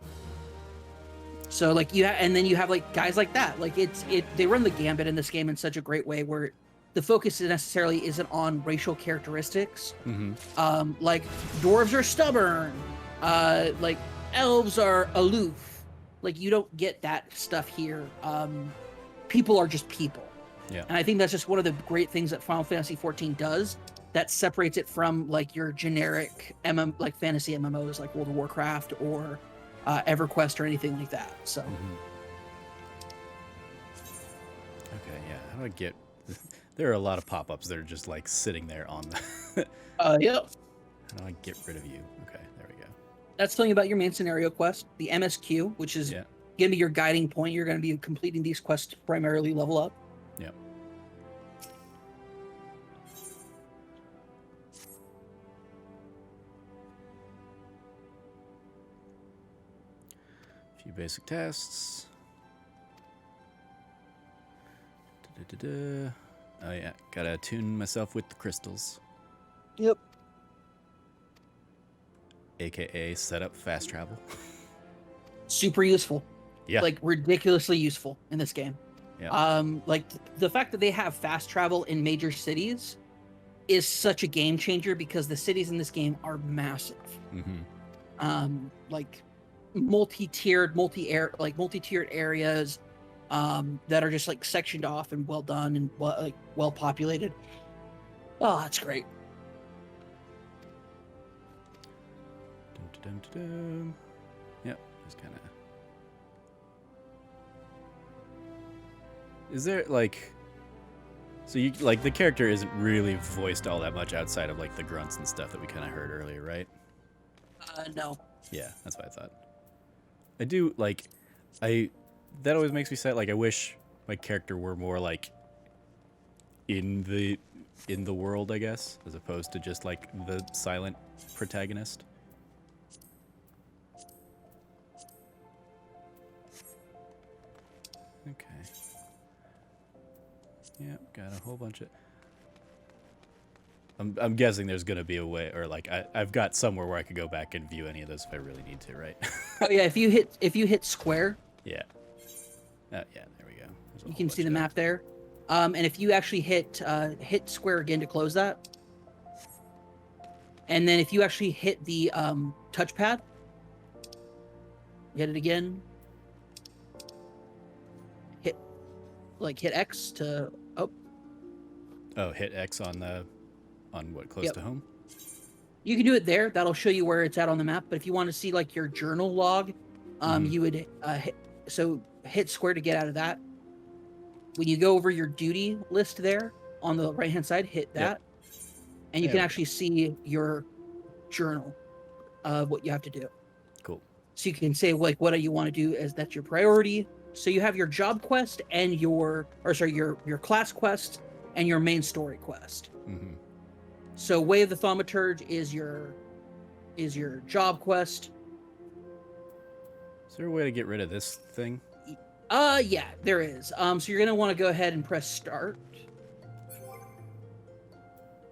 B: So like and then you have like guys like that. Like they run the gambit in this game in such a great way where the focus necessarily isn't on racial characteristics.
A: Mm-hmm.
B: Like dwarves are stubborn, like elves are aloof. Like you don't get that stuff here. People are just people.
A: Yeah.
B: And I think that's just one of the great things that Final Fantasy XIV does that separates it from like your generic like fantasy MMOs like World of Warcraft or EverQuest or anything like that. So.
A: Mm-hmm. Okay, yeah. How do I get... There are a lot of pop-ups that are just like sitting there on the...
B: Yep.
A: How do I get rid of you? Okay, there we go.
B: That's telling you about your main scenario quest, the MSQ, which is going to be your guiding point. You're going to be completing these quests to primarily level up.
A: Yep. A few basic tests. Da-da-da-da. Oh yeah, gotta tune myself with the crystals.
B: Yep.
A: AKA set up fast travel.
B: Super useful.
A: Yeah.
B: Like ridiculously useful in this game.
A: Yeah.
B: Like the fact that they have fast travel in major cities is such a game changer because the cities in this game are massive.
A: Mm-hmm.
B: Like multi-tiered areas that are just like sectioned off and well done and well populated. Oh, that's great.
A: Dum-dum-dum-dum. Yep, just kind of. Is there like, so you like the character isn't really voiced all that much outside of like the grunts and stuff that we kind of heard earlier, right?
B: No.
A: Yeah, that's what I thought. I do like, that always makes me sad. Like I wish my character were more like in the world, I guess, as opposed to just like the silent protagonist. Okay. Yep, got a whole bunch of... I'm guessing there's going to be a way, or like I've got somewhere where I could go back and view any of this if I really need to, right?
B: Oh yeah, if you hit square,
A: yeah. Yeah, there we go.
B: You can see the map there. And if you actually hit square again to close that, and then if you actually hit the touchpad, hit it again. Hit X to
A: hit X on what, close to home?
B: You can do it there. That'll show you where it's at on the map. But if you want to see like your journal log, you would hit square to get out of that. When you go over your duty list there on the right hand side, hit that, and you can actually see your journal of what you have to do.
A: Cool.
B: So you can say like what do you want to do as that's your priority. So you have your job quest and your class quest and your main story quest.
A: Mm-hmm.
B: So Way of the Thaumaturge is your job quest.
A: Is there a way to get rid of this thing?
B: Yeah, there is. So you're gonna want to go ahead and press start.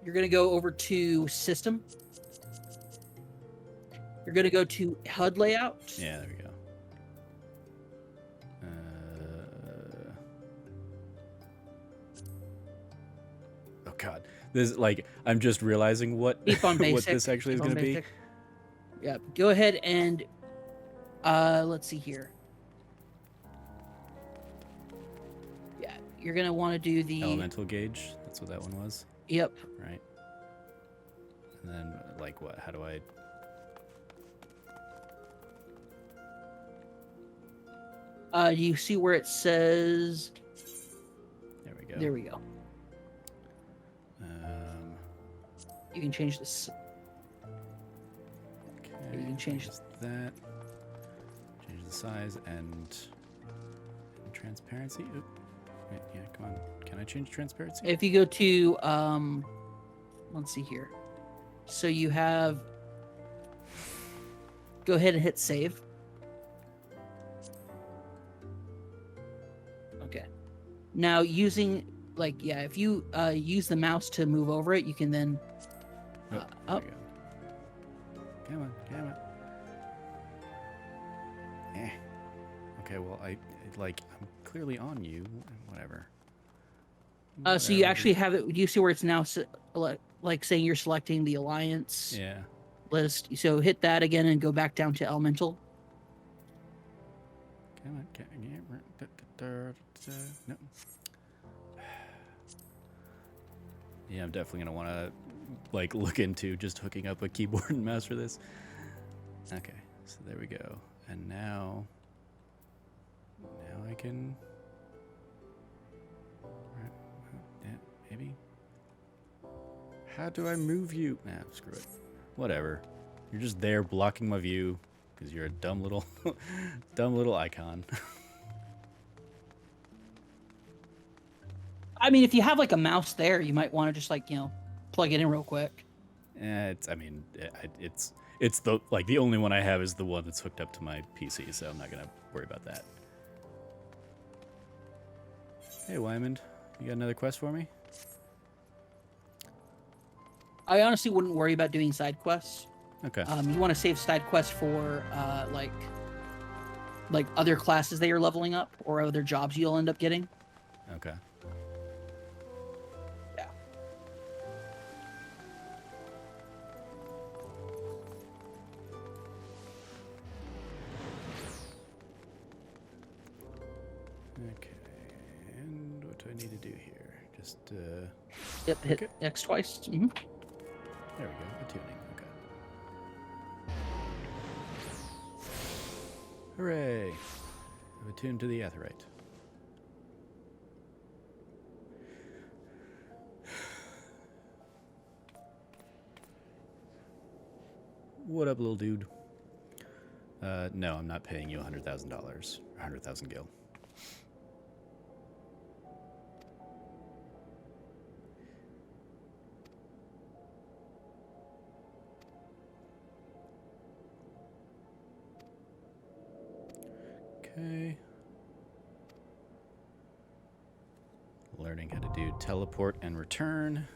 B: You're gonna go over to system. You're gonna go to HUD layout.
A: Yeah, there we go. Oh God, this like I'm just realizing what what this actually is gonna be.
B: Yeah, go ahead and let's see here. Yeah, you're gonna want to do the
A: elemental gauge. That's what that one was.
B: Yep.
A: Right. And then like what? How do I?
B: You see where it says?
A: There we go.
B: There we go. You can change this.
A: Okay.
B: You can change
A: that. Change the size and transparency. Oop. Wait, yeah, come on. Can I change transparency?
B: If you go to let's see here. So you have. Go ahead and hit save. Okay. Now using if you use the mouse to move over it, you can then up.
A: Come on. Eh. Okay, well I'm clearly on you. Whatever.
B: So you actually have it. Do you see where it's now like saying you're selecting the alliance
A: Yeah.
B: list? So hit that again and go back down to elemental.
A: Come on, no. Yeah, I'm definitely gonna want to like look into just hooking up a keyboard and mouse for this. Okay, so there we go. And now I can. Yeah, maybe. How do I move you? Nah, screw it. Whatever. You're just there blocking my view because you're a dumb little icon.
B: I mean, if you have like a mouse there, you might want to just like plug it in real quick.
A: It's the the only one I have is the one that's hooked up to my PC, so I'm not gonna worry about that. Hey Wymond, you got another quest for me?
B: I honestly wouldn't worry about doing side quests.
A: Okay.
B: You want to save side quests for like other classes that you're leveling up or other jobs you'll end up getting.
A: Okay.
B: Yeah.
A: Okay. And what do I need to do here? Just
B: Yep. Hit
A: okay.
B: X twice. Mm-hmm.
A: There we go. Attuning. Okay. Hooray! I've attuned to the Aetheryte. What up, little dude? No, I'm not paying you $100,000. 100,000 gil. Okay. Learning how to do teleport and return.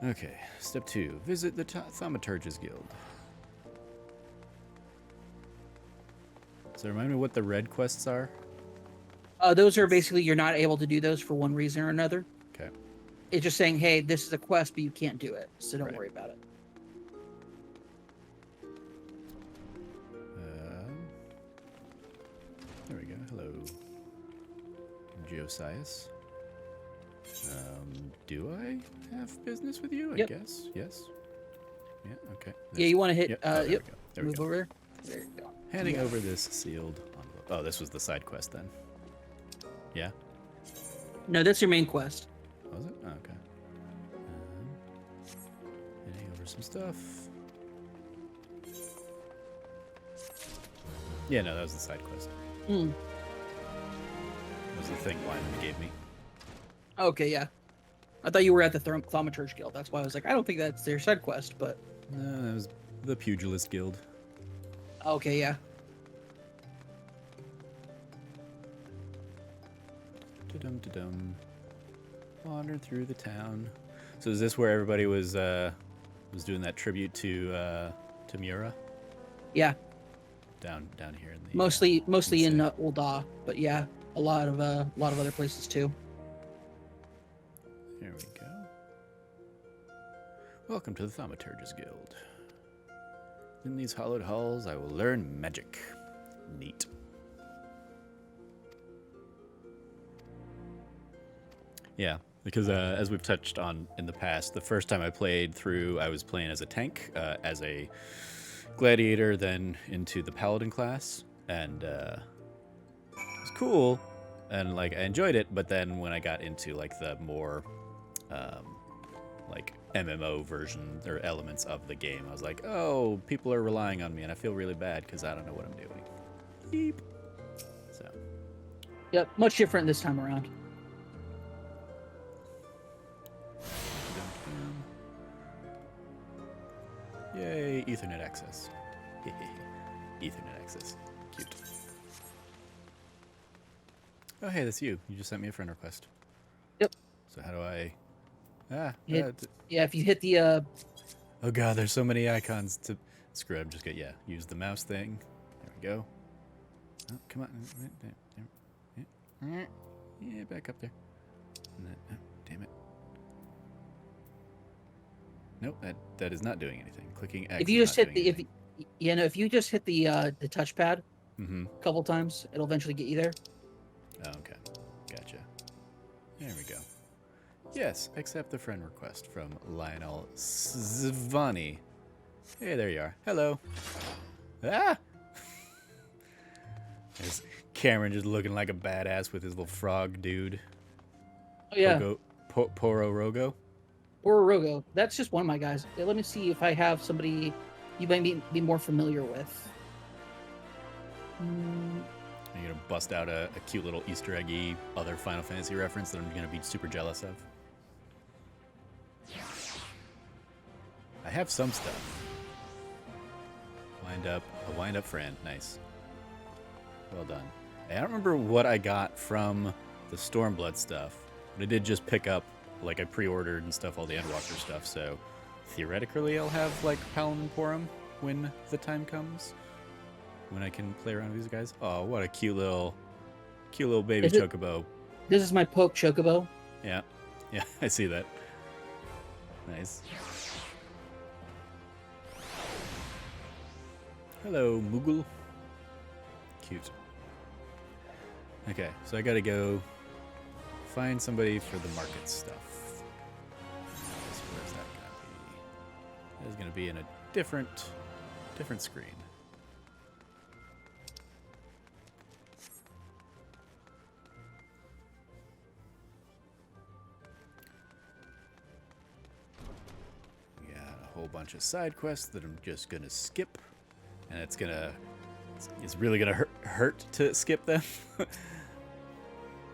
A: Okay, step 2. Visit the Thaumaturge's Guild. So remind me what the red quests are?
B: Those are basically you're not able to do those for one reason or another.
A: Okay.
B: It's just saying, hey, this is a quest, but you can't do it, so don't worry about it.
A: There we go. Hello. Geosias. Do I have business with you?
B: Yep.
A: I guess. Yes. Yeah, okay.
B: Yeah, you want to hit,
A: yep. Oh,
B: yep,
A: there we
B: move
A: go.
B: over. There you go.
A: Handing over this sealed envelope. Oh, this was the side quest then. Yeah?
B: No, that's your main quest.
A: Was it? Oh, okay. Handing over some stuff. Yeah, no, that was the side quest.
B: Hmm.
A: That was the thing Lyman gave me.
B: Okay, yeah. I thought you were at the Thaumaturge Guild. That's why I was like, I don't think that's their side quest, but...
A: No, that was the Pugilist Guild.
B: Okay, yeah.
A: Da-dum-da-dum. Wandered through the town. So is this where everybody was doing that tribute to Mura?
B: Yeah.
A: Down here in the
B: mostly in Ul'dah, but yeah, a lot of other places too.
A: There we go. Welcome to the Thaumaturge's Guild. In these hollowed halls, I will learn magic. Neat. Yeah, because as we've touched on in the past, the first time I played through, I was playing as a tank, as a gladiator, then into the paladin class, and it was cool, and like I enjoyed it. But then when I got into like the more like MMO version or elements of the game, I was like, oh, people are relying on me, and I feel really bad because I don't know what I'm doing. Beep. So.
B: Yep, much different this time around.
A: Yay, Ethernet access. Ethernet access. Cute. Oh, hey, that's you. You just sent me a friend request.
B: Yep.
A: So how do I...
B: Yeah, if you hit the
A: Oh god, there's so many icons to screw. I'm just gonna use the mouse thing. There we go. Oh, come on. Yeah, back up there. Oh, damn it. Nope, that is not doing anything. Clicking X.
B: if you just hit the if you just hit the touchpad
A: Mm-hmm.
B: a couple times, it'll eventually get you there.
A: Oh, okay. Gotcha. There we go. Yes, accept the friend request from Lionel Zvani. Hey, there you are. Hello. Ah! There's Cameron just looking like a badass with his little frog dude.
B: Oh yeah.
A: Poro Rogo.
B: Or Rogo. That's just one of my guys. Let me see if I have somebody you might be more familiar with.
A: You're gonna bust out a cute little Easter eggy other Final Fantasy reference that I'm gonna be super jealous of. I have some stuff. A wind up friend. Nice. Well done. I don't remember what I got from the Stormblood stuff, but I did just pick up, like I pre-ordered and stuff, all the Endwalker stuff, so theoretically I'll have like Paladin Porum when the time comes. When I can play around with these guys. Oh, what a cute little baby chocobo.
B: This is my poke chocobo.
A: Yeah, I see that. Nice. Hello, Moogle. Cute. Okay, so I gotta go find somebody for the market stuff. Where's that gonna be? That is gonna be in a different screen. We got a whole bunch of side quests that I'm just gonna skip, and it's really gonna hurt to skip them.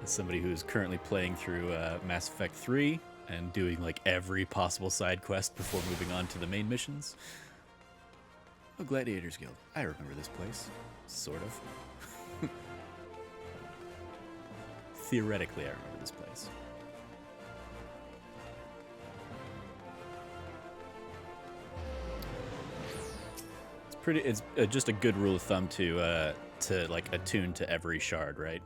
A: As somebody who's currently playing through Mass Effect 3 and doing like every possible side quest before moving on to the main missions. Oh, Gladiators Guild. I remember this place. Sort of. Theoretically, I remember this place. It's just a good rule of thumb to like attune to every shard, right?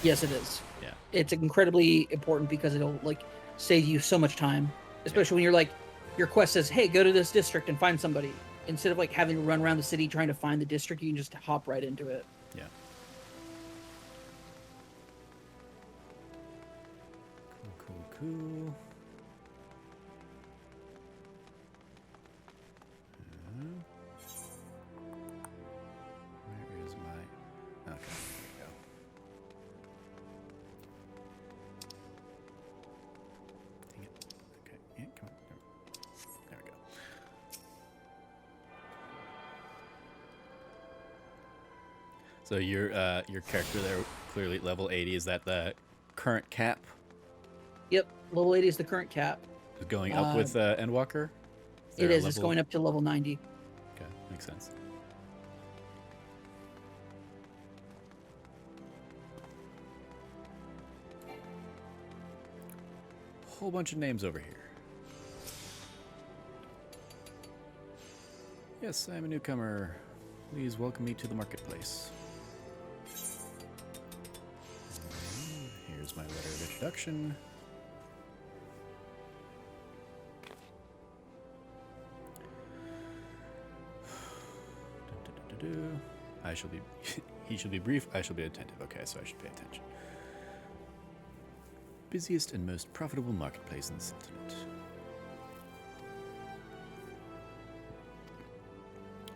B: Yes, it is.
A: Yeah.
B: It's incredibly important because it'll like save you so much time, especially when you're like, your quest says, "Hey, go to this district and find somebody." Instead of like having to run around the city trying to find the district, you can just hop right into it.
A: Yeah. Cool. Where is my... Okay, there we go. Dang it. Okay, yeah, come on. There we go. So your character there, clearly at level 80, is that the current cap?
B: Yep, level 80 is the current cap.
A: Going up with Endwalker?
B: It is. It's going up to level 90.
A: Okay, makes sense. Whole bunch of names over here. Yes, I'm a newcomer. Please welcome me to the marketplace. Here's my letter of introduction. He shall be brief, I shall be attentive. Okay, so I should pay attention. Busiest and most profitable marketplace in the Sultanate.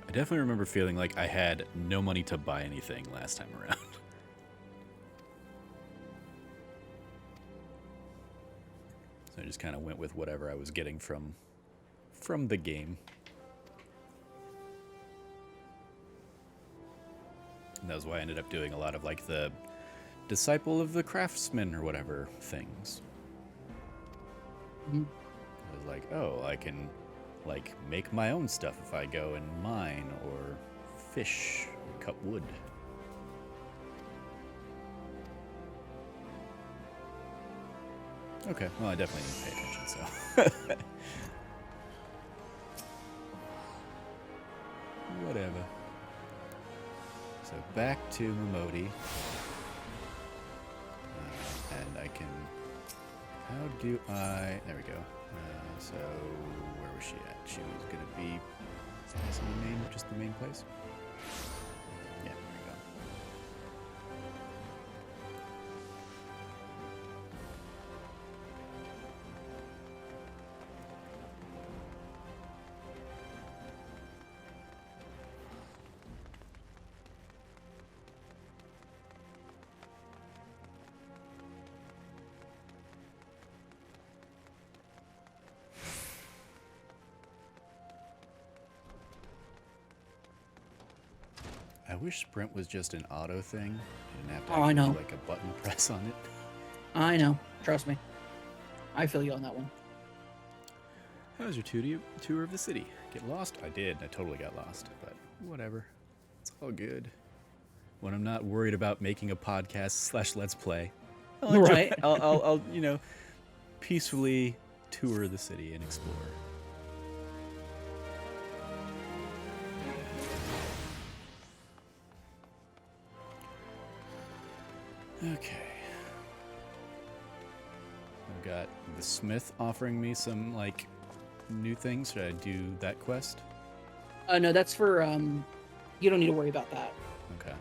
A: I definitely remember feeling like I had no money to buy anything last time around. So I just kind of went with whatever I was getting from the game. And that was why I ended up doing a lot of like the Disciple of the Craftsman or whatever things.
B: Mm-hmm.
A: I was like, oh, I can like make my own stuff if I go and mine or fish or cut wood. Okay, well, I definitely need to pay attention, so. Whatever. So back to Momodi. And I can... How do I... There we go. So where was she at? She was going to be... Is the main, just the main place? Yeah, there we go. I wish sprint was just an auto thing. You didn't have to
B: I know.
A: do like a button press on it.
B: I know. Trust me. I feel you on that one.
A: How was your tour of the city? Get lost? I did. I totally got lost, but whatever. It's all good. When I'm not worried about making a podcast / let's play,
B: Right.
A: I'll peacefully tour the city and explore. Okay. I've got the Smith offering me some, like, new things. Should I do that quest?
B: No, that's for, you don't need to worry about that.
A: Okay.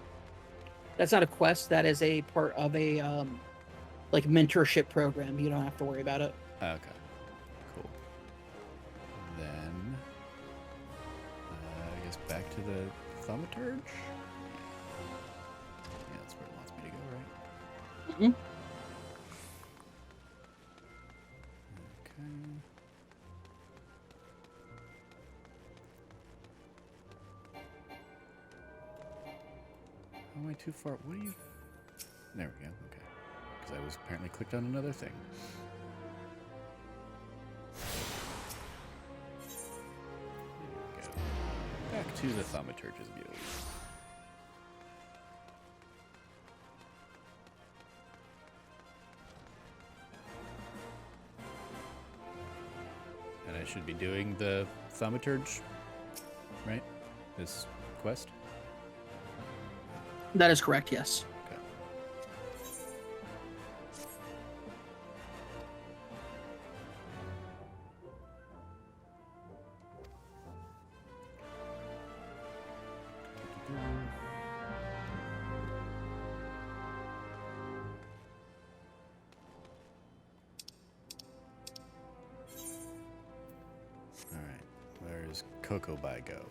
B: That's not a quest. That is a part of a, like, mentorship program. You don't have to worry about it.
A: Okay. Cool. Then, I guess back to the Thaumaturge? Yeah, that's where it wants me to go, right?
B: Mm-hmm.
A: Okay. How am I too far? What are you... There we go, okay. Because I was apparently clicked on another thing. There we go. Back to the Thaumaturge's view. And I should be doing the Thaumaturge, right? This quest?
B: That is correct, yes.
A: Okay. All right, where's Kokobai go?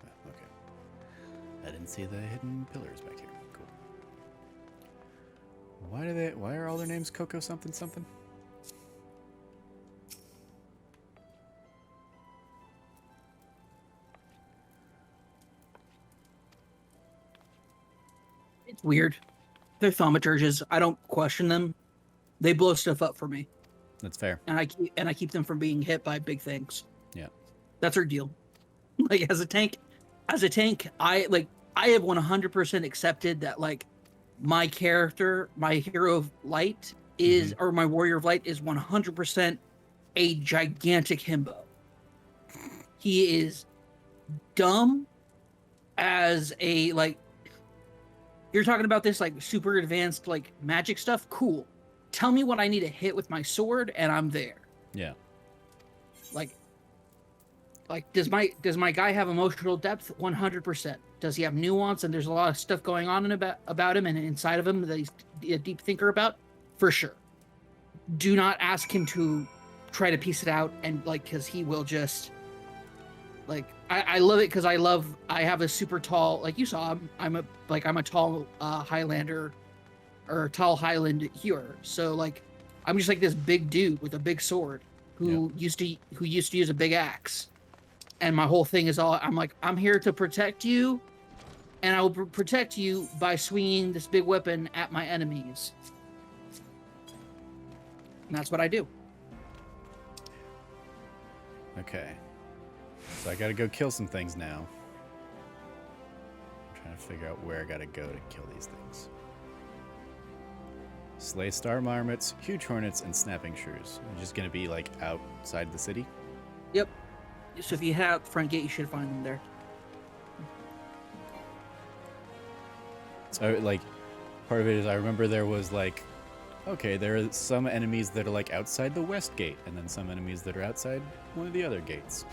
A: Oh, okay. I didn't see the hidden pillars back here. Cool. Why are all their names Coco something something?
B: It's weird. They're thaumaturges. I don't question them. They blow stuff up for me,
A: That's fair.
B: and I keep them from being hit by big things.
A: Yeah.
B: That's our deal. Like as a tank, I have 100% accepted that like my character, my hero of light is, or my warrior of light is 100% a gigantic himbo. He is dumb as a like. You're talking about this like super advanced like magic stuff. Cool. Tell me what I need to hit with my sword, and I'm there.
A: Yeah.
B: Like does my guy have emotional depth? 100%. Does he have nuance? And there's a lot of stuff going on about him and inside of him that he's a deep thinker about, for sure. Do not ask him to try to piece it out, and like because he will just like I love it because I have a super tall, like you saw, I'm a tall Highlander or tall Highland healer. So like I'm just like this big dude with a big sword who used to use a big axe. And my whole thing is I'm here to protect you, and I will protect you by swinging this big weapon at my enemies. And that's what I do.
A: Okay. So I gotta go kill some things now. I'm trying Trying to figure out where I gotta go to kill these things. Slay star marmots, huge hornets, and snapping shrews. I'm just gonna be like outside the city.
B: Yep. So if you head out the front gate, you should find them there.
A: So like, part of it is I remember there was like, okay, there are some enemies that are like outside the west gate, and then some enemies that are outside one of the other gates.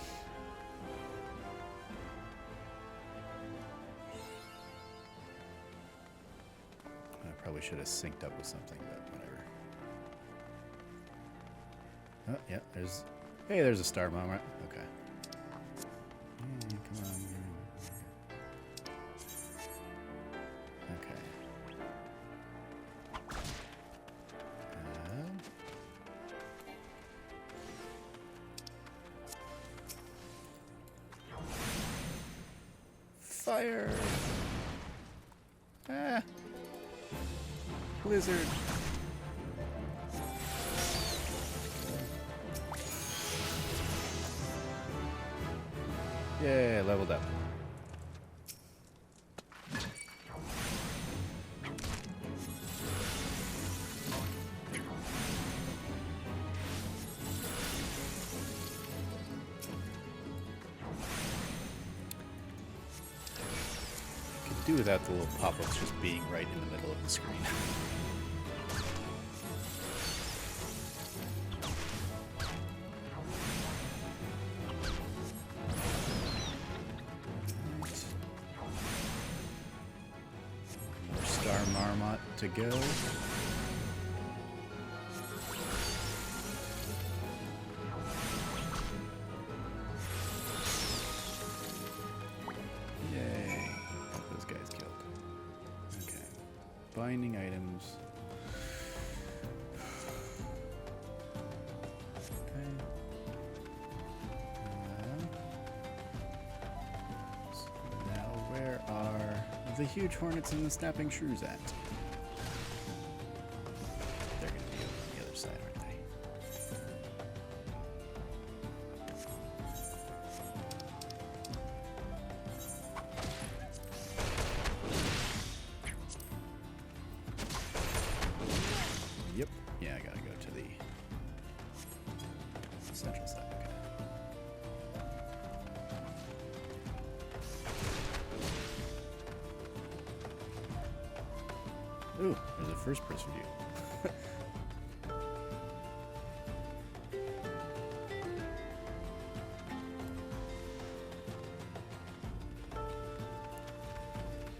A: I probably should have synced up with something, but whatever. Oh, yeah, there's a star marmot. Okay. Come on. Okay. Fire! Ah! Blizzard! Yeah, leveled up. Could do without the little pop-ups just being right in the middle of the screen. More star marmot to go. Yay. Got those guys killed. Okay. Binding items. Okay. So now where are the huge hornets and the snapping shrews at? They're going to be over on the other side, aren't they? Yep. Yeah, I gotta go to the central side. Okay. Ooh, there's a first person view.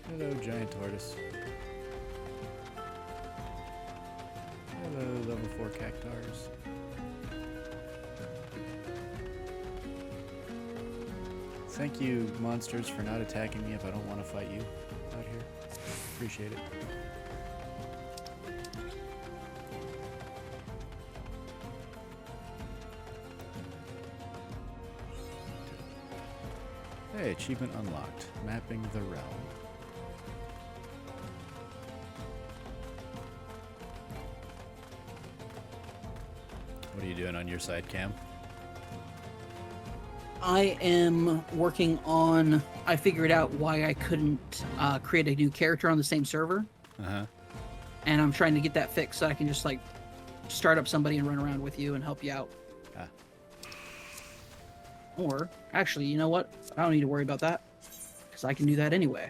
A: Hello, giant tortoise. Hello, level 4 cactars. Thank you, monsters, for not attacking me if I don't want to fight you out here. Appreciate it. Hey, achievement unlocked. Mapping the realm. What are you doing on your side, Cam?
B: I am working on. I figured out why I couldn't create a new character on the same server,
A: Uh-huh.
B: and I'm trying to get that fixed so I can just like start up somebody and run around with you and help you out.
A: Ah.
B: Or actually, you know what? I don't need to worry about that because I can do that anyway.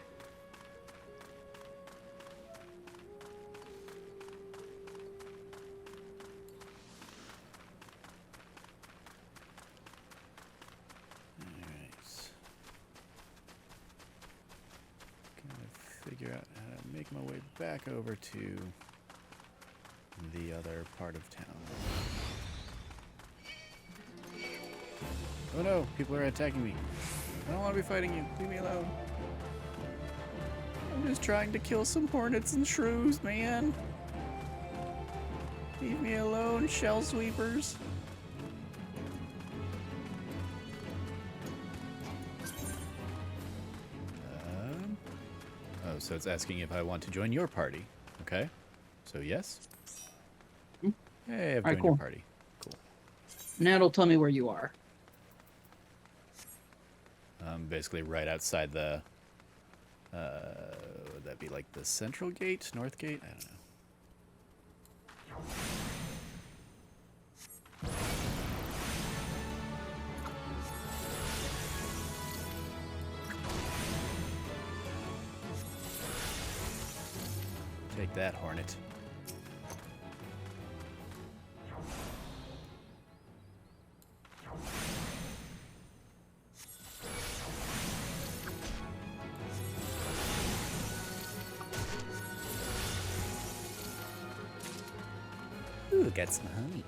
A: Alright. Gotta figure out how to make my way back over to the other part of town. Oh no, people are attacking me. I don't want to be fighting you. Leave me alone. I'm just trying to kill some hornets and shrews, man. Leave me alone, shell sweepers. Oh, so it's asking if I want to join your party. Okay. So yes. Hey, I've
B: Alright,
A: joined
B: cool.
A: your party. Cool.
B: Now it'll tell me where you are.
A: Basically right outside the Would that be like the central gate, north gate? I don't know. Take that, Hornet. Ooh, got some honey.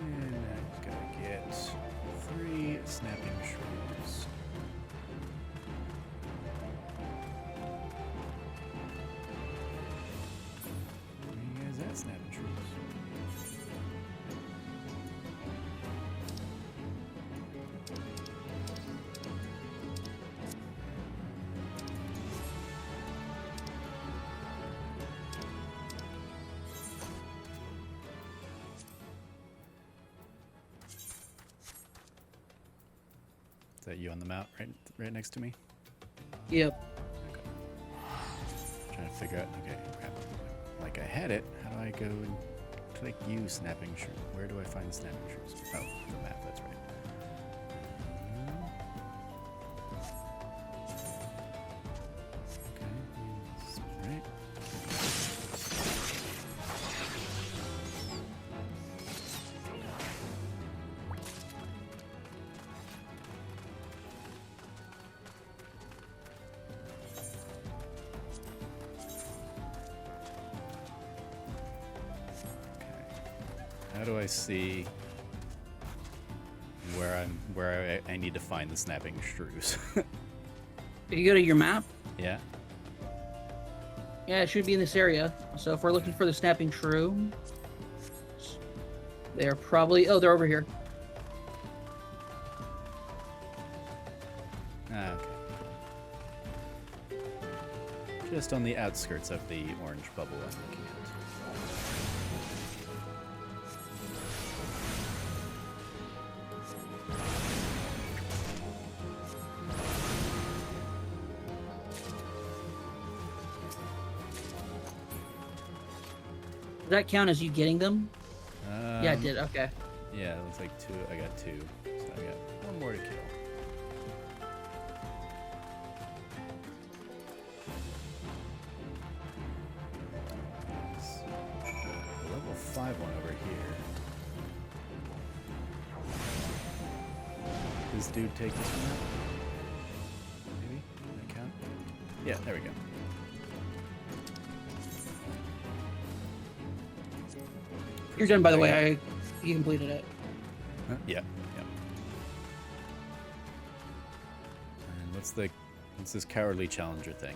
A: And I've got to get 3 snapping shrooms. Where you guys at, snapping shrooms? Is that you on the map right next to me?
B: Yep.
A: Trying to figure out. Okay, crap. Like I had it. How do I go and click you snapping shroom? Where do I find snapping shrooms? Oh, the map. That's right. Okay, right. How do I see where I need to find the snapping shrews?
B: You go to your map.
A: Yeah.
B: Yeah, it should be in this area. So if we're looking for the snapping shrew, they're probably... Oh, they're over here.
A: Ah, okay. Just on the outskirts of the orange bubble I'm looking at.
B: Does that count as you getting them? Yeah, it did. Okay.
A: Yeah, it looks like 2. I got 2. So I got 1 more to kill. There's a level 5 one over here. Does this dude take this one out? Maybe? Does that count? Yeah, there we go.
B: You're done, by the way. You completed it.
A: Yeah, yeah. And what's this cowardly challenger thing?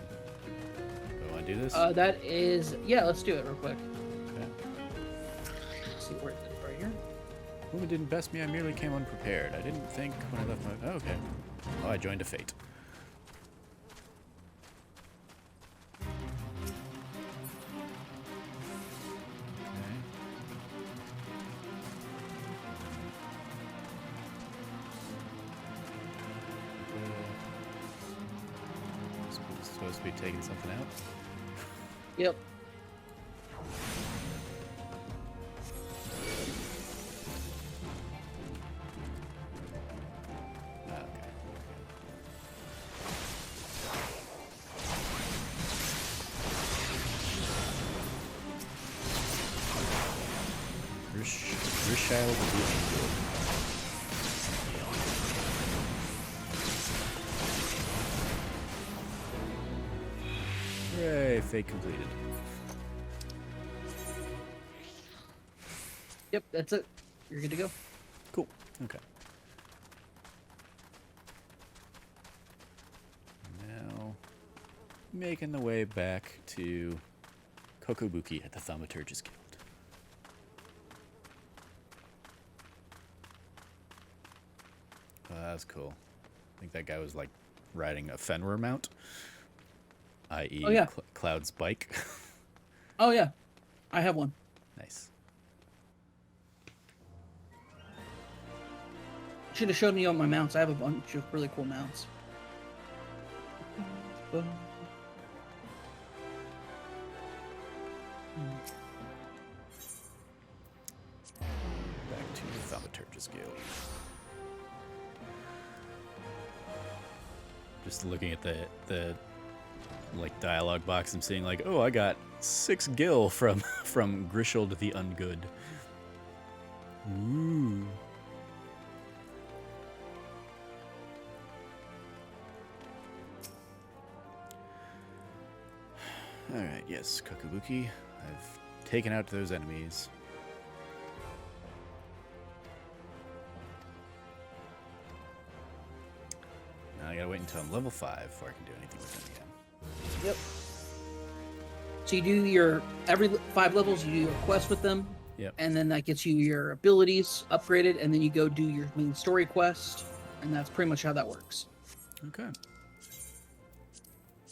A: Do I want to do this?
B: That is... Yeah, let's do it real quick.
A: Okay.
B: Let's see where it is. Right here.
A: Woman didn't best me, I merely came unprepared. I didn't think when I left my... Oh, okay. Oh, I joined a fate. Supposed to be taking something out?
B: Yep.
A: Ah, okay. Your child will be good. Hooray, fate completed.
B: Yep, that's it. You're good to go.
A: Cool. Okay. Now, making the way back to Kokobuki at the Thaumaturge's Guild. was cool. I think that guy was like riding a Fenrir mount, i.e.
B: Oh, yeah.
A: Cloud's bike.
B: Oh yeah, I have one.
A: Nice.
B: Should have showed me all my mounts. I have a bunch of really cool mounts.
A: Back to the Thaumaturgus Guild. Just looking at the like dialogue box, I'm seeing like, oh, I got 6 gil from Grishold the Ungood. Ooh. Alright, yes, Kokabuki. I've taken out those enemies. Now I gotta wait until I'm level 5 before I can do anything with them again.
B: Yep. So you do your every 5 levels, you do a quest with them.
A: Yep.
B: And then that gets you your abilities upgraded, and then you go do your main story quest, and that's pretty much how that works.
A: Okay.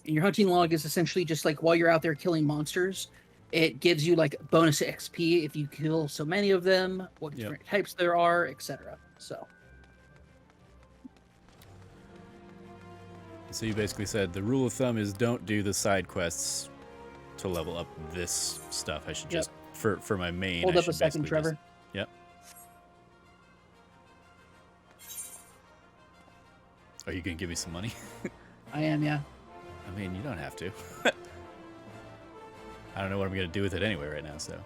B: And your hunting log is essentially just like while you're out there killing monsters, it gives you like bonus XP if you kill so many of them, what different types there are, etc. So
A: you basically said the rule of thumb is don't do the side quests to level up this stuff. I should just for my main.
B: Hold
A: I
B: up a
A: should
B: second,
A: basically
B: Trevor.
A: Just, yep. Are you gonna give me some money?
B: I am, yeah.
A: I mean, you don't have to. I don't know what I'm gonna do with it anyway right now. So.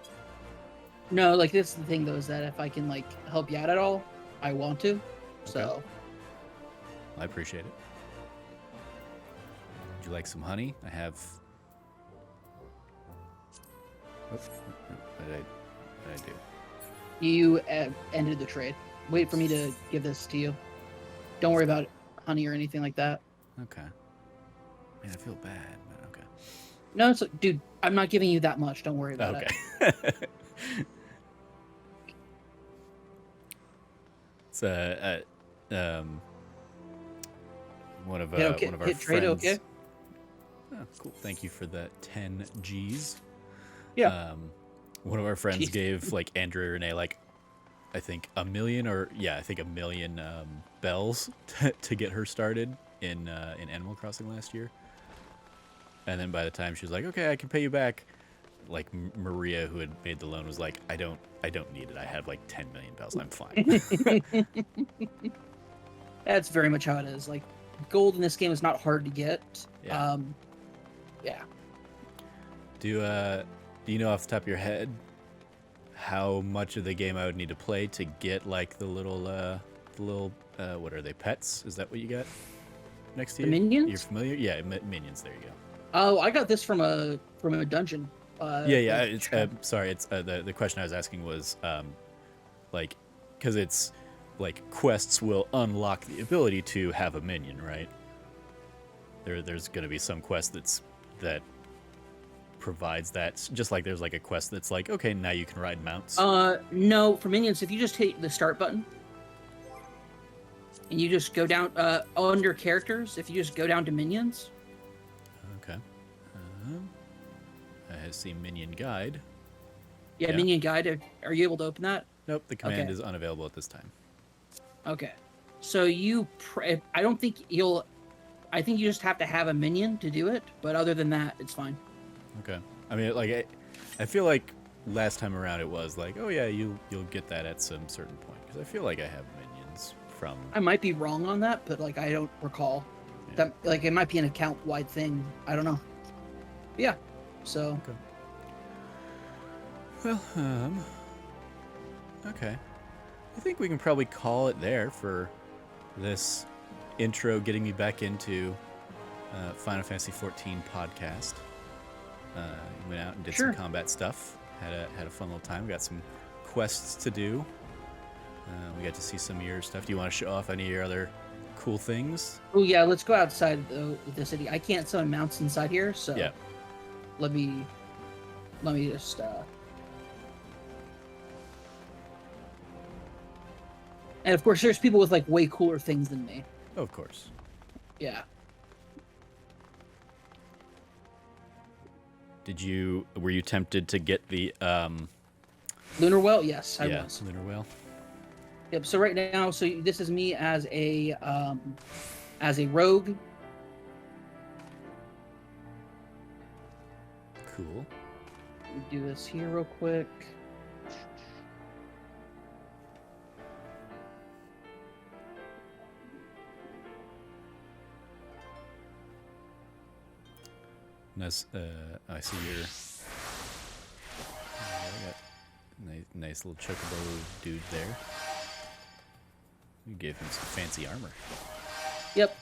B: No, like this is the thing though, is that if I can like help you out at all, I want to.
A: Okay.
B: So
A: I appreciate it. Would you like some honey? I have. Oh, what did I do?
B: you ended the trade. Wait for me to give this to you. Don't worry about honey or anything like that.
A: Okay. Man, I feel bad, but okay.
B: No, it's dude. I'm not giving you that much. Don't worry about it.
A: Okay. It's one of our
B: hit trade,
A: friends.
B: okay?
A: Oh, cool. Thank you for the 10 G's.
B: Yeah.
A: One of our friends
B: Jeez.
A: gave like Andrew and Renee like I think a million bells to get her started in Animal Crossing last year. And then by the time she was like, okay, I can pay you back, like Maria, who had made the loan, was like, I don't need it. I have like 10 million bells. I'm fine.
B: That's very much how it is. Like, gold in this game is not hard to get.
A: Yeah.
B: Yeah.
A: Do you know off the top of your head how much of the game I would need to play to get like the little what are they, pets? Is that what you got next to
B: The
A: you?
B: minions?
A: You're familiar? Yeah, minions. There you go.
B: Oh, I got this from a dungeon.
A: Yeah. It's sorry. It's the question I was asking was like because it's like quests will unlock the ability to have a minion, right? There's going to be some quest that provides that, just like there's like a quest that's like, okay, now you can ride mounts.
B: No, for minions, if you just hit the start button and you just go down under characters, if you just go down to minions.
A: Okay. I see minion guide.
B: Yeah, minion guide. Are you able to open that?
A: Nope, the command is unavailable at this time.
B: Okay. So I don't think I think you just have to have a minion to do it, but other than that, it's fine.
A: Okay. I mean, like, I feel like last time around it was like, oh yeah, you'll get that at some certain point, because I feel like I have minions from.
B: I might be wrong on that, but like I don't recall.
A: Yeah.
B: That like it might be an account-wide thing. I don't know. Yeah. So.
A: Okay. Well, okay. I think we can probably call it there for this intro, getting me back into Final Fantasy XIV podcast. Went out and did some combat stuff. Had a fun little time. We got some quests to do. We got to see some of your stuff. Do you want to show off any of your other cool things?
B: Oh yeah, let's go outside the city. I can't summon mounts inside here, so
A: yeah.
B: Let me just. And of course, there's people with like way cooler things than me.
A: Oh, of course.
B: Yeah.
A: Were you tempted to get the
B: Lunar Well? Yes, I
A: yeah,
B: was.
A: Lunar Whale?
B: Yep. So right now, this is me as a rogue.
A: Cool.
B: Let me do this here real quick.
A: Nice. I see your. I got nice little chocobo dude there. You gave him some fancy armor.
B: Yep.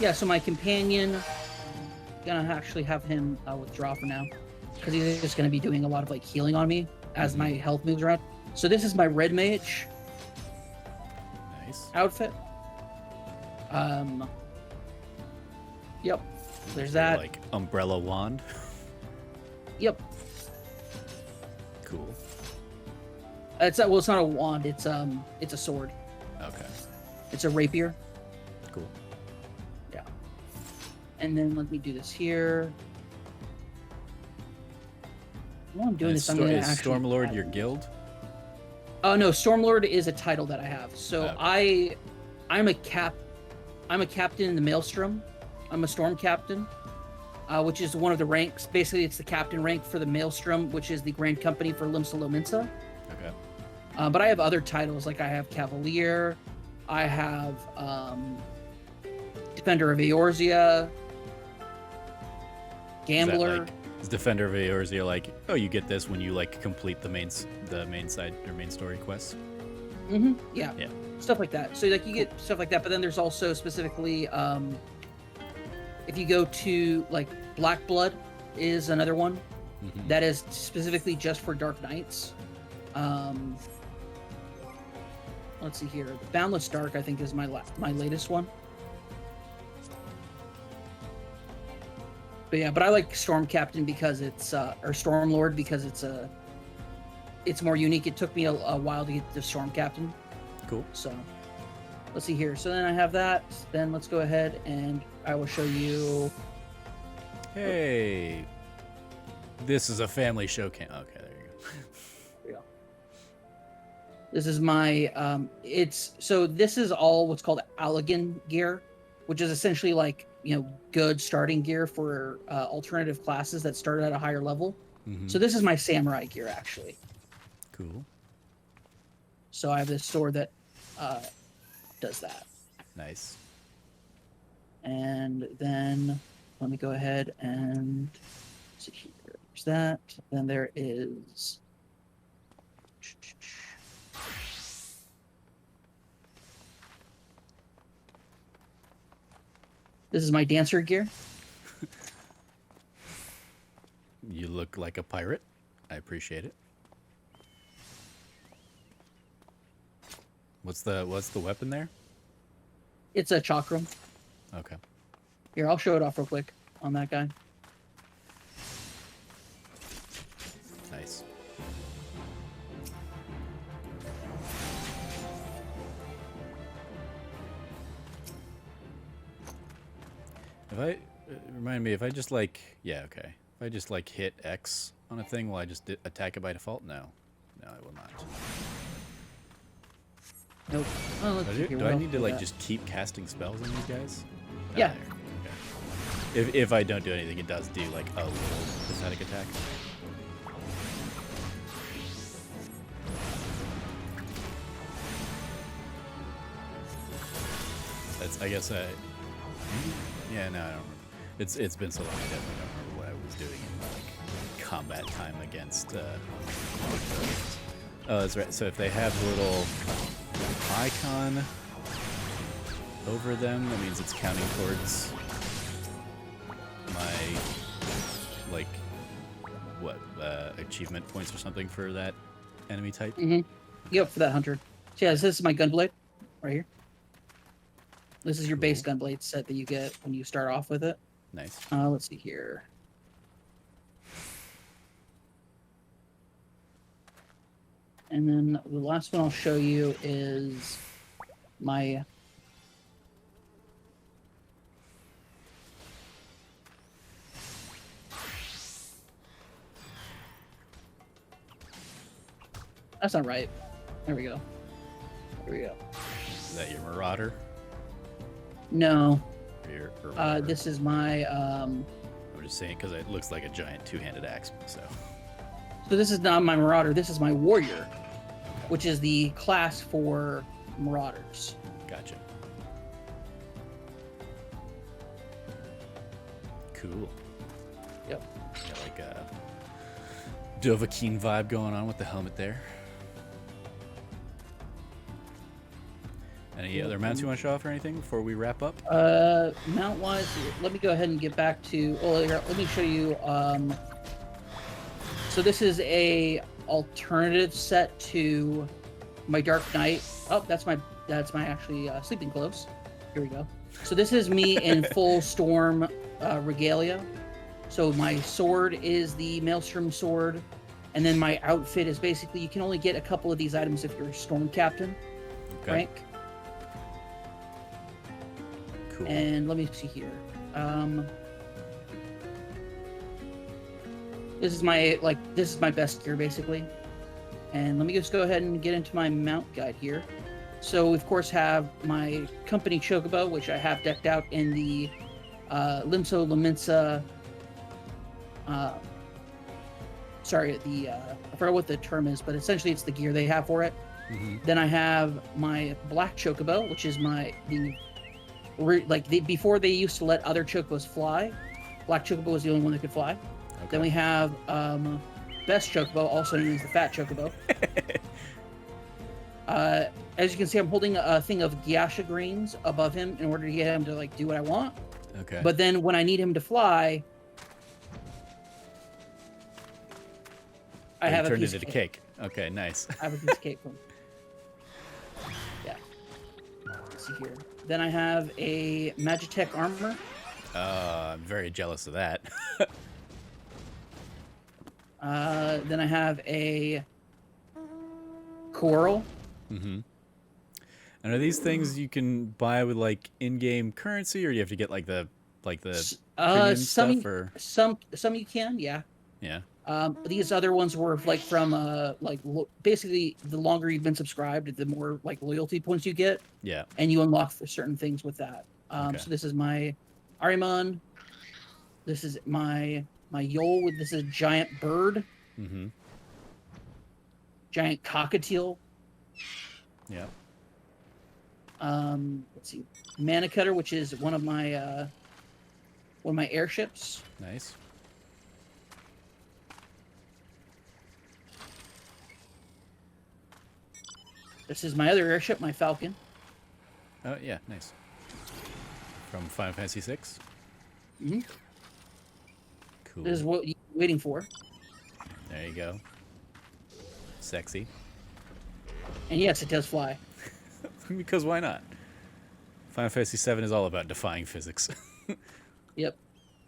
B: Yeah. So my companion, gonna actually have him withdraw for now, because he's just gonna be doing a lot of like healing on me as my health moves around. So this is my red mage.
A: Nice.
B: Outfit. Yep. There's
A: Your,
B: that.
A: like umbrella wand.
B: Yep.
A: Cool.
B: It's not a wand. It's a sword.
A: Okay.
B: It's a rapier.
A: Cool.
B: Yeah. And then let me do this here. While I'm doing this, I'm gonna
A: Is
B: actually.
A: Stormlord your guild?
B: Oh no, Stormlord is a title that I have. So
A: Okay.
B: I'm a captain in the Maelstrom. I'm a storm captain, which is one of the ranks. Basically, it's the captain rank for the Maelstrom, which is the Grand Company for Limsa Lominsa.
A: Okay.
B: But I have other titles, like I have Cavalier, I have Defender of Eorzea, Gambler.
A: Is Defender of Eorzea like, oh, you get this when you like complete the main side or main story quests?
B: Mm-hmm. Yeah.
A: Yeah.
B: Stuff like that. So like you get stuff like that, but then there's also specifically if you go to like Black Blood is another one that is specifically just for Dark Knights. Let's see here. Boundless Dark, I think, is my latest one. But yeah, but I like Storm Captain because it's or Storm Lord because it's more unique. It took me a while to get to Storm Captain.
A: Cool.
B: So let's see here. So then I have that. Then let's go ahead and I will show you.
A: Hey, this is a family show cam. Okay, there you go.
B: There you go. This is my this is all what's called Allegan gear, which is essentially like, good starting gear for alternative classes that start at a higher level. So this is my samurai gear actually.
A: Cool.
B: So I have this sword that does that.
A: Nice.
B: And then let me go ahead and see here. There's that. Then there is. This is my dancer gear.
A: You look like a pirate. I appreciate it. What's the weapon there?
B: It's a chakram.
A: Okay.
B: Here, I'll show it off real quick on that guy.
A: Nice. Remind me, if I just like, yeah, okay. If I just like hit X on a thing, will I just attack it by default? No. No, I will not.
B: Nope. Oh, let's see here.
A: Do I need to like just keep casting spells on these guys? Oh,
B: Yeah.
A: there. Okay. If I don't do anything, it does do like a little pathetic attack. That's, I guess, yeah, no, I don't remember. It's been so long, I definitely don't remember what I was doing in like combat time against. Oh, that's right. So if they have the little icon over them, that means it's counting towards my like what achievement points or something for that enemy type.
B: Yep, for that hunter. So yeah, this is my gunblade right here. This is your
A: Cool.
B: base gunblade set that you get when you start off with it.
A: Nice.
B: Let's see here. And then the last one I'll show you is my... That's not right. There we go. There we go.
A: Is that your Marauder?
B: No.
A: Or whatever?
B: This is my...
A: I'm just saying because it looks like a giant two-handed axe. So
B: this is not my Marauder. This is my Warrior, which is the class for Marauders.
A: Gotcha. Cool.
B: Yep.
A: Got like a Dovahkiin vibe going on with the helmet there. Any other mounts you want to show off or anything before we wrap up?
B: Mount wise, let me go ahead and get back to. Oh, here, let me show you. So this is a alternative set to my Dark Knight. Oh, that's my actually sleeping clothes. Here we go. So this is me in full storm regalia. So my sword is the Maelstrom sword, and then my outfit is basically you can only get a couple of these items if you're a storm captain rank.
A: Cool.
B: And let me see here. This is my best gear basically. And let me just go ahead and get into my mount guide here. So we of course have my company chocobo, which I have decked out in the Limso Laminsa. I forgot what the term is, but essentially it's the gear they have for it.
A: Mm-hmm.
B: Then I have my black chocobo, which is before they used to let other chocobos fly, black chocobo was the only one that could fly.
A: Okay.
B: Then we have best chocobo, also known as the fat chocobo. As you can see, I'm holding a thing of Gyasha greens above him in order to get him to like do what I want.
A: Okay.
B: But then when I need him to fly, I have a
A: turned
B: piece
A: it
B: of
A: into
B: cake.
A: cake. Okay, nice.
B: I have a piece of cake from. Yeah. Let's see here. Then I have a Magitech armor.
A: I'm very jealous of that.
B: Then I have a coral.
A: Mm-hmm. And are these things you can buy with like in-game currency, or do you have to get like the premium stuff? Or
B: Some you can, yeah.
A: yeah.
B: These other ones were like from basically the longer you've been subscribed, the more like loyalty points you get.
A: Yeah.
B: And you unlock for certain things with that.
A: Okay.
B: So this is my Ahriman. This is my Yol. This is a giant bird.
A: Mm-hmm.
B: Giant cockatiel.
A: Yeah.
B: Let's see, Mana Cutter, which is one of my airships.
A: Nice.
B: This is my other airship, my Falcon.
A: Oh yeah, nice. From Final Fantasy VI.
B: Mm-hmm.
A: Cool.
B: This is what you're waiting for.
A: There you go. Sexy.
B: And yes, it does fly.
A: Because why not? Final Fantasy VII is all about defying physics.
B: Yep.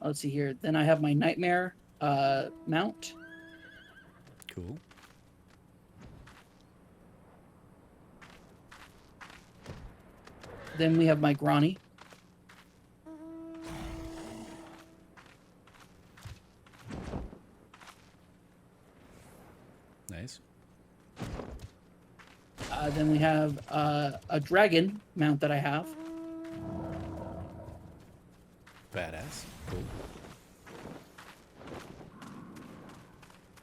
B: Let's see here. Then I have my Nightmare mount.
A: Cool.
B: Then we have my Grani.
A: Nice.
B: Then we have a dragon mount that I have.
A: Badass. Cool.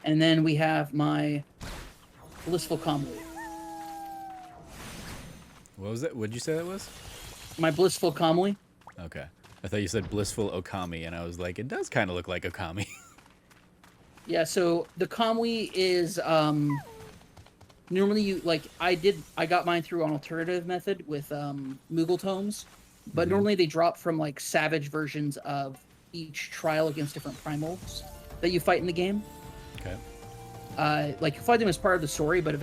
B: And then we have my Blissful Kamui.
A: What was that? What'd you say that was?
B: My Blissful Kamui.
A: Okay. I thought you said Blissful Okami, and I was like, it does kind of look like Okami.
B: Yeah, so the Kamui is normally you like I got mine through an alternative method with Moogle tomes, but normally they drop from like savage versions of each trial against different primals that you fight in the game.
A: Okay.
B: Like you fight them as part of the story, but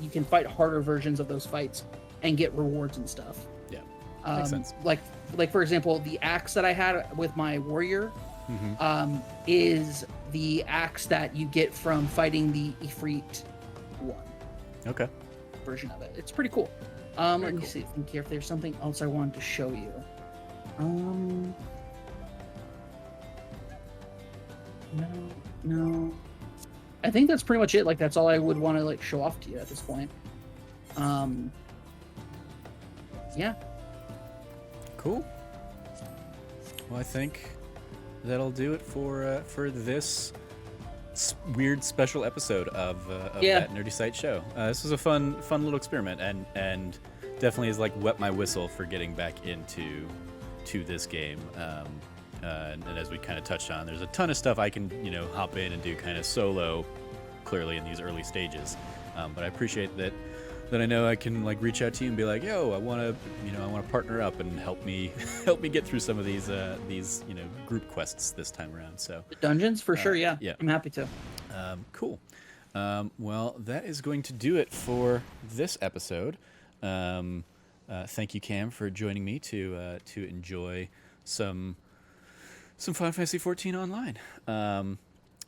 B: you can fight harder versions of those fights and get rewards and stuff.
A: Yeah. Makes sense.
B: Like for example, the axe that I had with my warrior is the axe that you get from fighting the Ifrit one.
A: Okay.
B: version of it. It's pretty cool. Let me see if there's something else I wanted to show you. No. I think that's pretty much it. Like, that's all I would want to like show off to you at this point. Yeah.
A: Cool. Well, I think that'll do it for this weird special episode of that Nerdy Site show. This was a fun little experiment, and definitely has like wet my whistle for getting back into this game. And as we kind of touched on, there's a ton of stuff I can hop in and do kind of solo, clearly in these early stages. But I appreciate that I know I can like reach out to you and be like, yo, I want to partner up and help me get through some of these group quests this time around. So
B: the dungeons for sure. Yeah, I'm happy to.
A: Cool. Well, that is going to do it for this episode. Thank you, Cam, for joining me to enjoy some Final Fantasy XIV Online.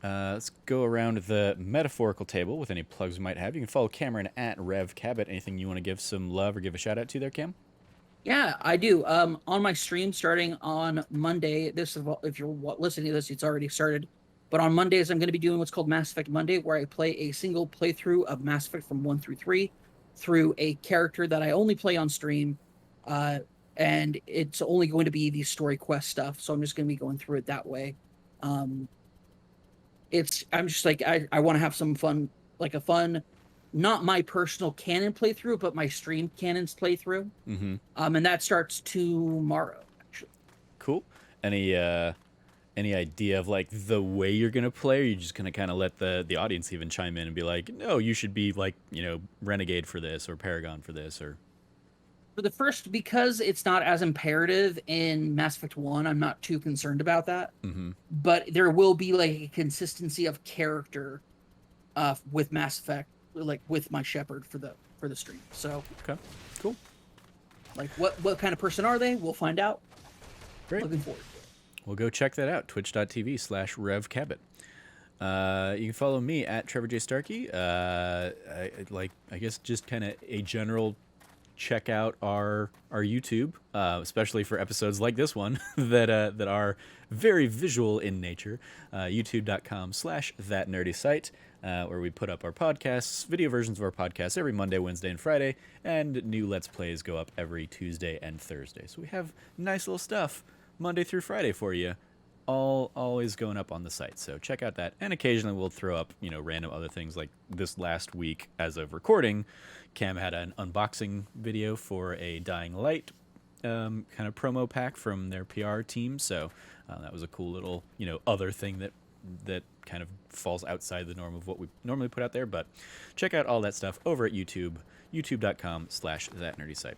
A: Let's go around the metaphorical table with any plugs we might have. You can follow Cameron at RevCabot. Anything you want to give some love or give a shout out to there, Cam?
B: Yeah, I do. On my stream starting on Monday, if you're listening to this, it's already started. But on Mondays, I'm going to be doing what's called Mass Effect Monday, where I play a single playthrough of Mass Effect from 1 through 3 through a character that I only play on stream. And it's only going to be the story quest stuff. So I'm just going to be going through it that way. I'm just like, I want to have some fun, like a fun, not my personal canon playthrough, but my stream canon's playthrough.
A: Mm-hmm.
B: And that starts tomorrow, actually.
A: Cool. Any idea of like the way you're gonna play, or are you just gonna kind of let the audience even chime in and be like, no, you should be like Renegade for this or Paragon for this, or
B: for the first, because it's not as imperative in Mass Effect 1, I'm not too concerned about that.
A: Mm-hmm.
B: But there will be like a consistency of character with Mass Effect, like with my Shepard for the stream. So
A: okay, cool.
B: Like what kind of person are they? We'll find out.
A: Great.
B: Looking forward to it.
A: Well, go check that out, twitch.tv/RevCabot. You can follow me at Trevor J. Starkey. I guess just kind of a general check out our YouTube, especially for episodes like this one that are very visual in nature. YouTube.com/thatnerdysite, where we put up our podcasts, video versions of our podcasts every Monday, Wednesday, and Friday, and new Let's Plays go up every Tuesday and Thursday. So we have nice little stuff Monday through Friday for you, always going up on the site. So check out that, and occasionally we'll throw up random other things. Like this last week, as of recording, Cam had an unboxing video for a Dying Light kind of promo pack from their PR team. So that was a cool little other thing that kind of falls outside the norm of what we normally put out there. But check out all that stuff over at YouTube, youtube.com/thatnerdysite.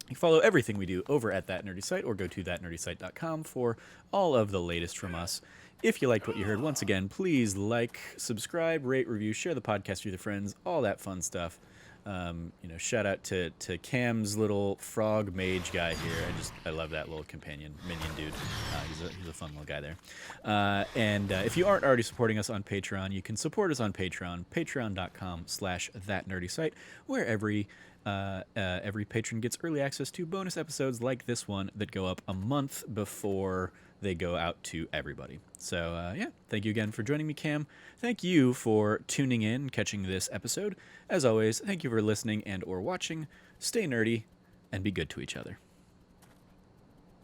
A: You can follow everything we do over at That Nerdy Site, or go to thatnerdysite.com for all of the latest from us. If you liked what you heard, once again, please like, subscribe, rate, review, share the podcast with your friends, all that fun stuff. Shout out to Cam's little frog mage guy here. I love that little companion minion dude. He's a fun little guy there. And if you aren't already supporting us on Patreon, you can support us on Patreon, patreon.com/thatnerdysite, where every patron gets early access to bonus episodes like this one that go up a month before they go out to everybody. So thank you again for joining me, Cam. Thank you for tuning in, catching this episode. As always, thank you for listening and or watching. Stay nerdy and be good to each other.